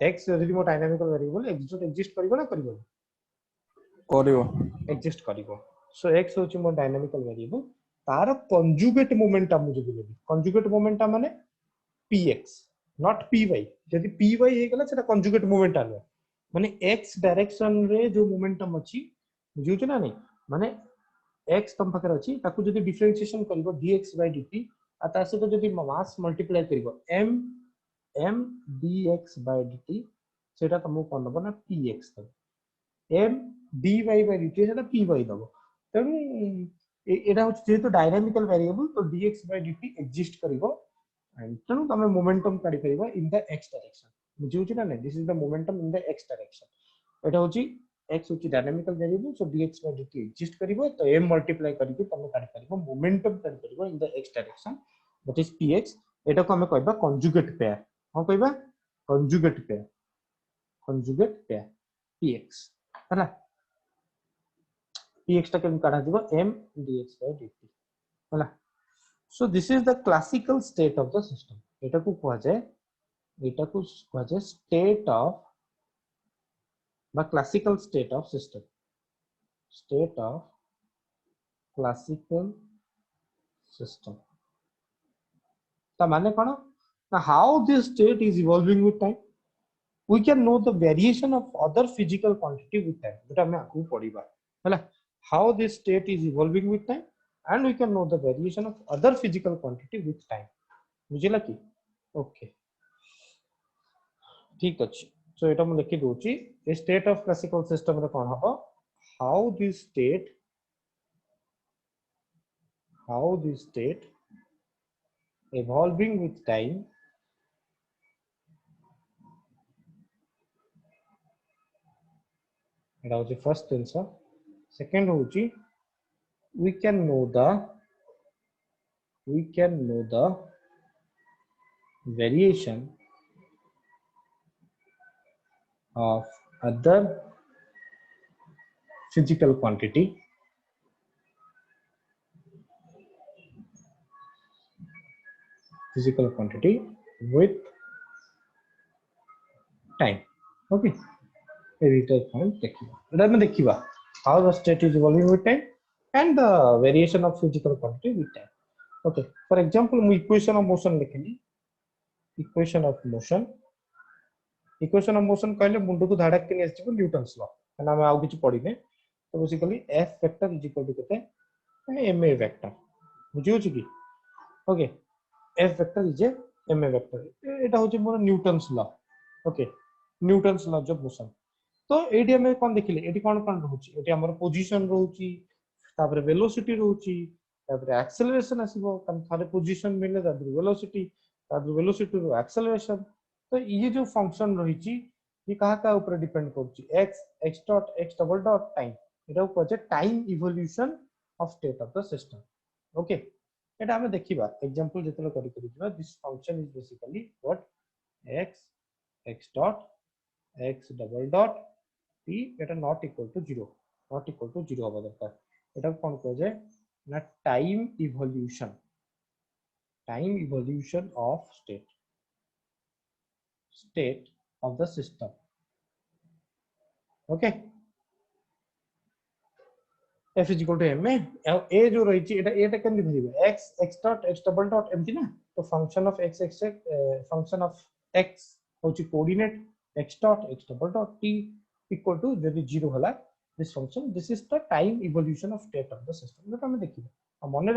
x यदि मोर dynamical variable x dot exist करिवो ना करिवोनी करिवो एग्जिस्ट करिवो सो x होची मोर डायनामिकल वेरिएबल तार कंजुगेट मोमेंटम मुझे बोलेबी कंजुगेट मोमेंटम माने px नॉट py यदि py हे गला सेटा कंजुगेट मोमेंटम माने x डायरेक्शन रे जो मोमेंटम अछि बुझियो ना नहीं माने x तम पाकर अछि ताकू जदि डिफरेंशिएशन करबो dx dt आ ता से तो जदि मास मल्टीप्लाई करबो m dx dt सेटा तमो कोन दबो ना px तब m dy dt सेटा py दबो तनु एटा होछ जेतो डायनामिकल वेरिएबल तो dx dt एग्जिस्ट करिवो एंड तनु तमे मोमेंटम काढी परिबो इन द x डायरेक्शन बुझियो ना नहीं this is the momentum in the x direction एटा होची x होची dynamical variable so dx dt exist करिवो तो m मल्टीप्लाई करके तमे काढी परिबो मोमेंटम काढी परिबो in the x direction that is px एटा को हमें कहबा कंजुगेट पेयर हम कहबा कंजुगेट पेयर px हला px टा केम काढा दिबो m dx dt हला so this is the classical state of the system एटा को कहवा जाय एटा को कहे स्टेट ऑफ बा classical state of system, state of classical system ता माने कोन ना how this state is evolving with time we can know the variation of other physical quantity with time जेटा हमें आगु पढ़िबा हला how this state is evolving with time and we can know the variation of other physical quantity with time बुझिला कि okay ठीक अछि सो एटा हम लिखि दोची ए state of classical system रे कोन हबो how this state evolving with time एटा होची फर्स्ट आंसर सेकंड होची we can know the variation of other physical quantity with time okay editor point देखिबा how the state is evolving with time and the variation of physical quantity with time okay for example mu equation of motion लिखिली equation of motion कहले मुंड को धाड़क के आसीबो Newton's law ना हम आउ किछ पढिबे तो basically f vector is equal to केते ma वेक्टर बुझियो छी कि okay f vector is ma vector एटा होची मोर Newton's law okay Newton's law of motion तो एटी हमें कोन देखिले एटी कोन कोन रहउची एटी हमर पोजीशन रहउची तापर वेलोसिटी रहउची तापर एक्सेलरेशन आसीबो कन थारे पोजीशन मिले तापर वेलोसिटी रो एक्सेलरेशन तो ये जो फंक्शन रहिची ये कहा का ऊपर डिपेंड करची x dot x double dot time एटा को time evolution of state of the system okay एटा हमें देखिबा एग्जांपल जेतलो करि दिबा this function is basically what x dot x double dot t Etah not equal to 0 होबा दरकार एटा कोन को जे ना time evolution of state of the system okay f is equal to ma a जो रही छी एटा केन दिबे x dot x double dot एमती ना तो फंक्शन ऑफ x होची coordinate x dot x double dot t equal to यदि 0 हला this function this is the time evolution of state of the system जेटा हम देखिबा मने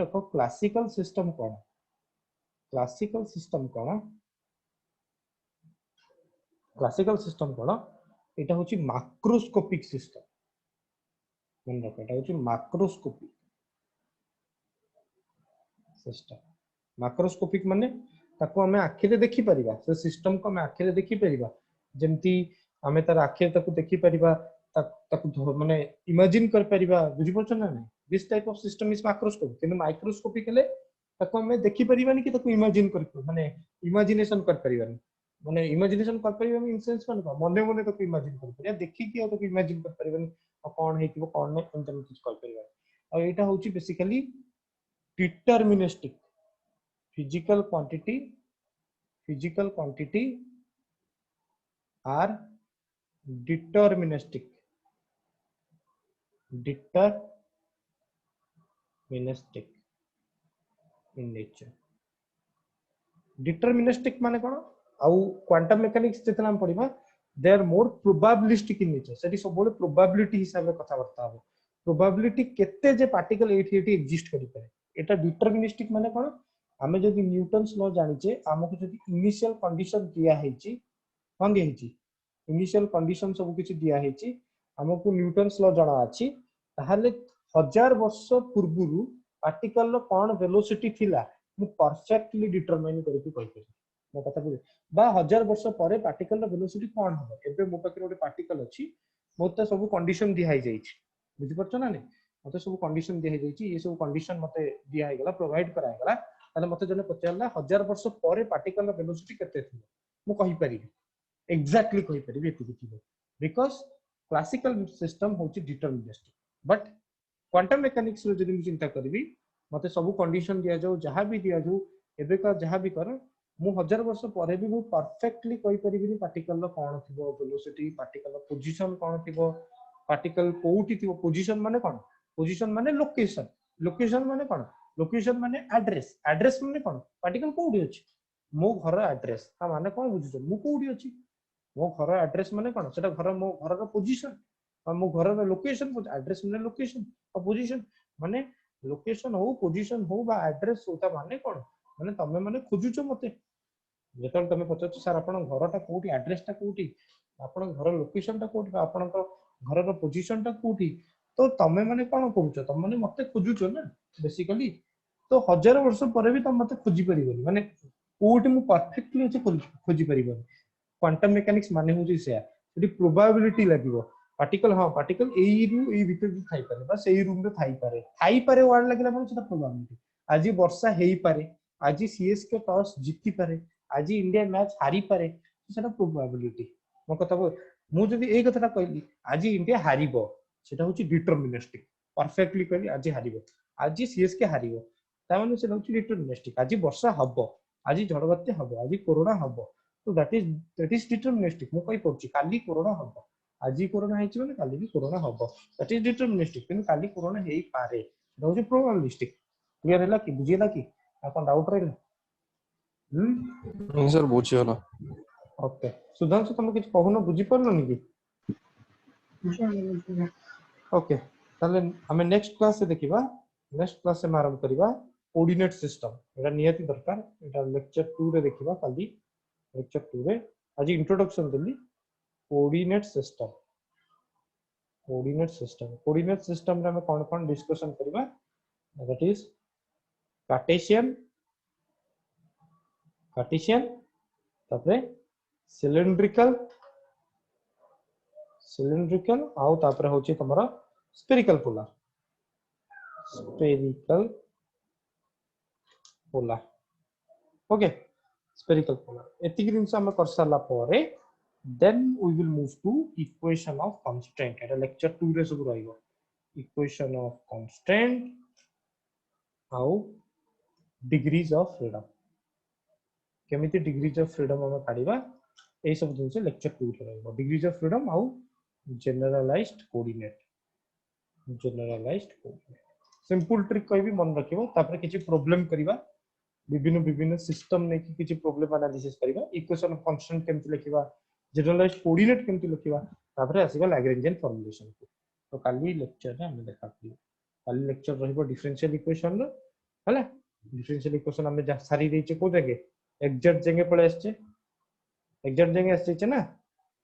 रखो क्लासिकल सिस्टम कोन एटा होची मैक्रोस्कोपिक सिस्टम मन रखो एटा होची मैक्रोस्कोपिक सिस्टम मैक्रोस्कोपिक माने ताको हमें आखि रे देखि परिबा से सिस्टम को हमें आखि रे देखि परिबा जेमती हमें तार आखि रे ताको देखि परिबा ताको माने इमेजिन कर परिबा बुझि परछ ना नै this type of system is macroscopic किंतु माइक्रोस्कोपिक ले ताको हमें देखि परिबानी कि ताको इमेजिन कर माने इमेजिनेशन कर परिबानी माने इमेजिनेशन कर परिबा इन सेंस कोन मने ताको इमेजिन कर परिबा देखि कि ताको इमेजिन कर परिबानी कोन हेतिबो कोन नै इंटरनेट कुछ कर परिबा और एटा होची basically deterministic physical quantity are deterministic in nature deterministic माने कोन आउ क्वांटम मैकेनिक्स जेतना हम पढिबा they are more probabilistic in nature सेठी सब बोले प्रोबेबिलिटी हिसाब रे कथा बर्ता हो प्रोबेबिलिटी केते जे पार्टिकल एठी एग्जिस्ट करि पारे एटा डिटरमिनिस्टिक माने कोन हमें जदि न्यूटन्स लॉ जानिचे हमको जदि इनिशियल कंडीशन दिया हेची कोन दिया हेची इनिशियल कंडीशन सब किछि दिया हेची हमको न्यूटन्स लॉ जाना अछि ताहाले 1000 वर्ष पूर्वरु पार्टिकल रो कोन वेलोसिटी थिला मु परफेक्टली डिटरमाइन करके कहि पारे मो कथा बुझे बा 1000 वर्ष परे पार्टिकल रो वेलोसिटी कोन हो एबे मो पाखे ओटे पार्टिकल अछि मोते सब कंडीशन दिया हे जाइछि बुझि परछ ना नै मते सब कंडीशन दिया हे जाइछि ये सब कंडीशन मते दिया हे गला प्रोवाइड करा हे गला ताले मते जने पचारला 1000 वर्ष परे पार्टिकल वेलोसिटी केते थिला मु कहि परिबी एग्जैक्टली कहि परिबी एति थिबो बिकॉज़ क्लासिकल सिस्टम होची डिटरमिनिस्टिक बट क्वांटम मैकेनिक्स रो जदि चिंता करबी मते सब कंडीशन दिया जाऊ जहां भी दिया जाऊ एबे का जहां भी कर मु 1000 वर्ष पर भी मु परफेक्टली कहि परिबिनी पार्टिकल रो कोन थिबो वेलोसिटी पार्टिकल रो पोजीशन कोन थिबो पार्टिकल कोउठी थिबो पोजीशन माने कोन पोजीशन माने लोकेशन माने कोन लोकेशन माने एड्रेस माने कोन पार्टिकल कोउठी अछि मो घर एड्रेस ता माने कोन बुझिছো मु कोउठी अछि मो घर एड्रेस माने कोन सेटा घर मो घर रो पोजीशन और मो घर रो लोकेशन एड्रेस माने लोकेशन और पोजीशन माने लोकेशन हो पोजीशन हो बा एड्रेस होता माने कोन माने तमे माने खोजुचो मते जेतल तमे पचाच सर आपण घरटा कोठी एड्रेसटा कोठी आपण घर लोकेशनटा कोठी आपण घर रो पोजीशनटा कोठी तो तमे माने कोन कहउचो तमे माने मते खोजुचो ना बेसिकली तो 1000 वर्ष पर भी तमे मते खोजी परिबनी माने कोठी मु परफेक्टली अछि खोजी परिबनी क्वांटम मेकानिक्स माने होची से सेठी प्रोबेबिलिटी लागिवो पार्टिकल हां पार्टिकल एई रु एई भीतर भी थाई पारे बस एई रूम रे थाई पारे वर्ड लागिला माने सेटा प्रोबेबिलिटी आज वर्षा हेई पारे आज सीएस के टॉस जीति पारे आज इंडिया मैच हारी पारे सेटा प्रोबेबिलिटी मो कथा मु जदी एई कथाटा कहली आज इंडिया हारिबो सेटा होची डिटरमिनिस्टिक परफेक्टली कहली आज हारिबो आज सीएस के हारिबो ता माने सेटा होची डिटरमिनिस्टिक आज वर्षा हबो आज झड़बात्या हबो आज कोरोना हबो तो दैट इज डिटरमिनिस्टिक मु कहि पड़ची काली कोरोना हबो आज कोरोना हेची माने काली भी कोरोना हबो दैट इज डिटरमिनिस्टिक किंतु काली कोरोना हेई पारे सेटा होची प्रोबेबिलिस्टिक क्लियर हैला कि बुझियला कि आपन डाउट रहला नहीं सर बुझी होला ओके सुधांशु तुम किछ कहूनो बुझी परलोनी कि ओके ताले हमें नेक्स्ट क्लास से देखिबा नेक्स्ट क्लास से आरंभ करिबा कोऑर्डिनेट सिस्टम एटा नियति दरकार एटा लेक्चर 2 रे देखिबा काली लेक्चर 2 रे आज इंट्रोडक्शन देली कोऑर्डिनेट सिस्टम रे हम कोन कोन डिस्कशन करिबा दैट इज कार्टेशियन तापरे सिलिंड्रिकल आउ तापरे होची तमरा spherical polar okay spherical polar एतिक दिन से हम कर साला पारे then we will move to equation of constant एटा लेक्चर 2 रे सब रहिबो इक्वेशन ऑफ कांस्टेंट आउ डिग्रीज ऑफ फ्रीडम केमिति डिग्रीज ऑफ फ्रीडम हम काढिबा ए सब दिन से लेक्चर 2 रे रहिबो डिग्रीज ऑफ फ्रीडम आउ जनरलाइज्ड कोऑर्डिनेट सिंपल ट्रिक कोई भी मन रखिबो तापर किछि प्रॉब्लम करिबा विभिन्न सिस्टम ने किछि प्रॉब्लम एनालिसिस करिबा इक्वेशन ऑफ कांस्टेंट केमति लिखिबा जनरलाइज्ड कोऑर्डिनेट केमति लिखिबा तापर आसीबा लैग्रेंजियन फॉर्मुलेशन को तो काली लेक्चर रे हम देखा काली लेक्चर रहिबो डिफरेंशियल इक्वेशन रो हला डिफरेंशियल इक्वेशन हम सारी देचे को जगह एग्जैक्ट जगह पळे आछे एग्जैक्ट जगह आछे ना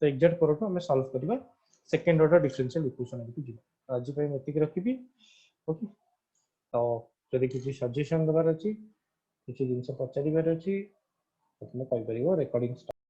तो एग्जैक्ट परटो हम सॉल्व करिबा सेकंड ऑर्डर डिफरेंशियल इक्वेशन को जीवा आज पे मेतिक रखिबी ओके तो जदि किसी सजेशन दबार अछि किसी दिन से पचारिबार अछि तो तुम कहि परिबो रेकॉर्डिंग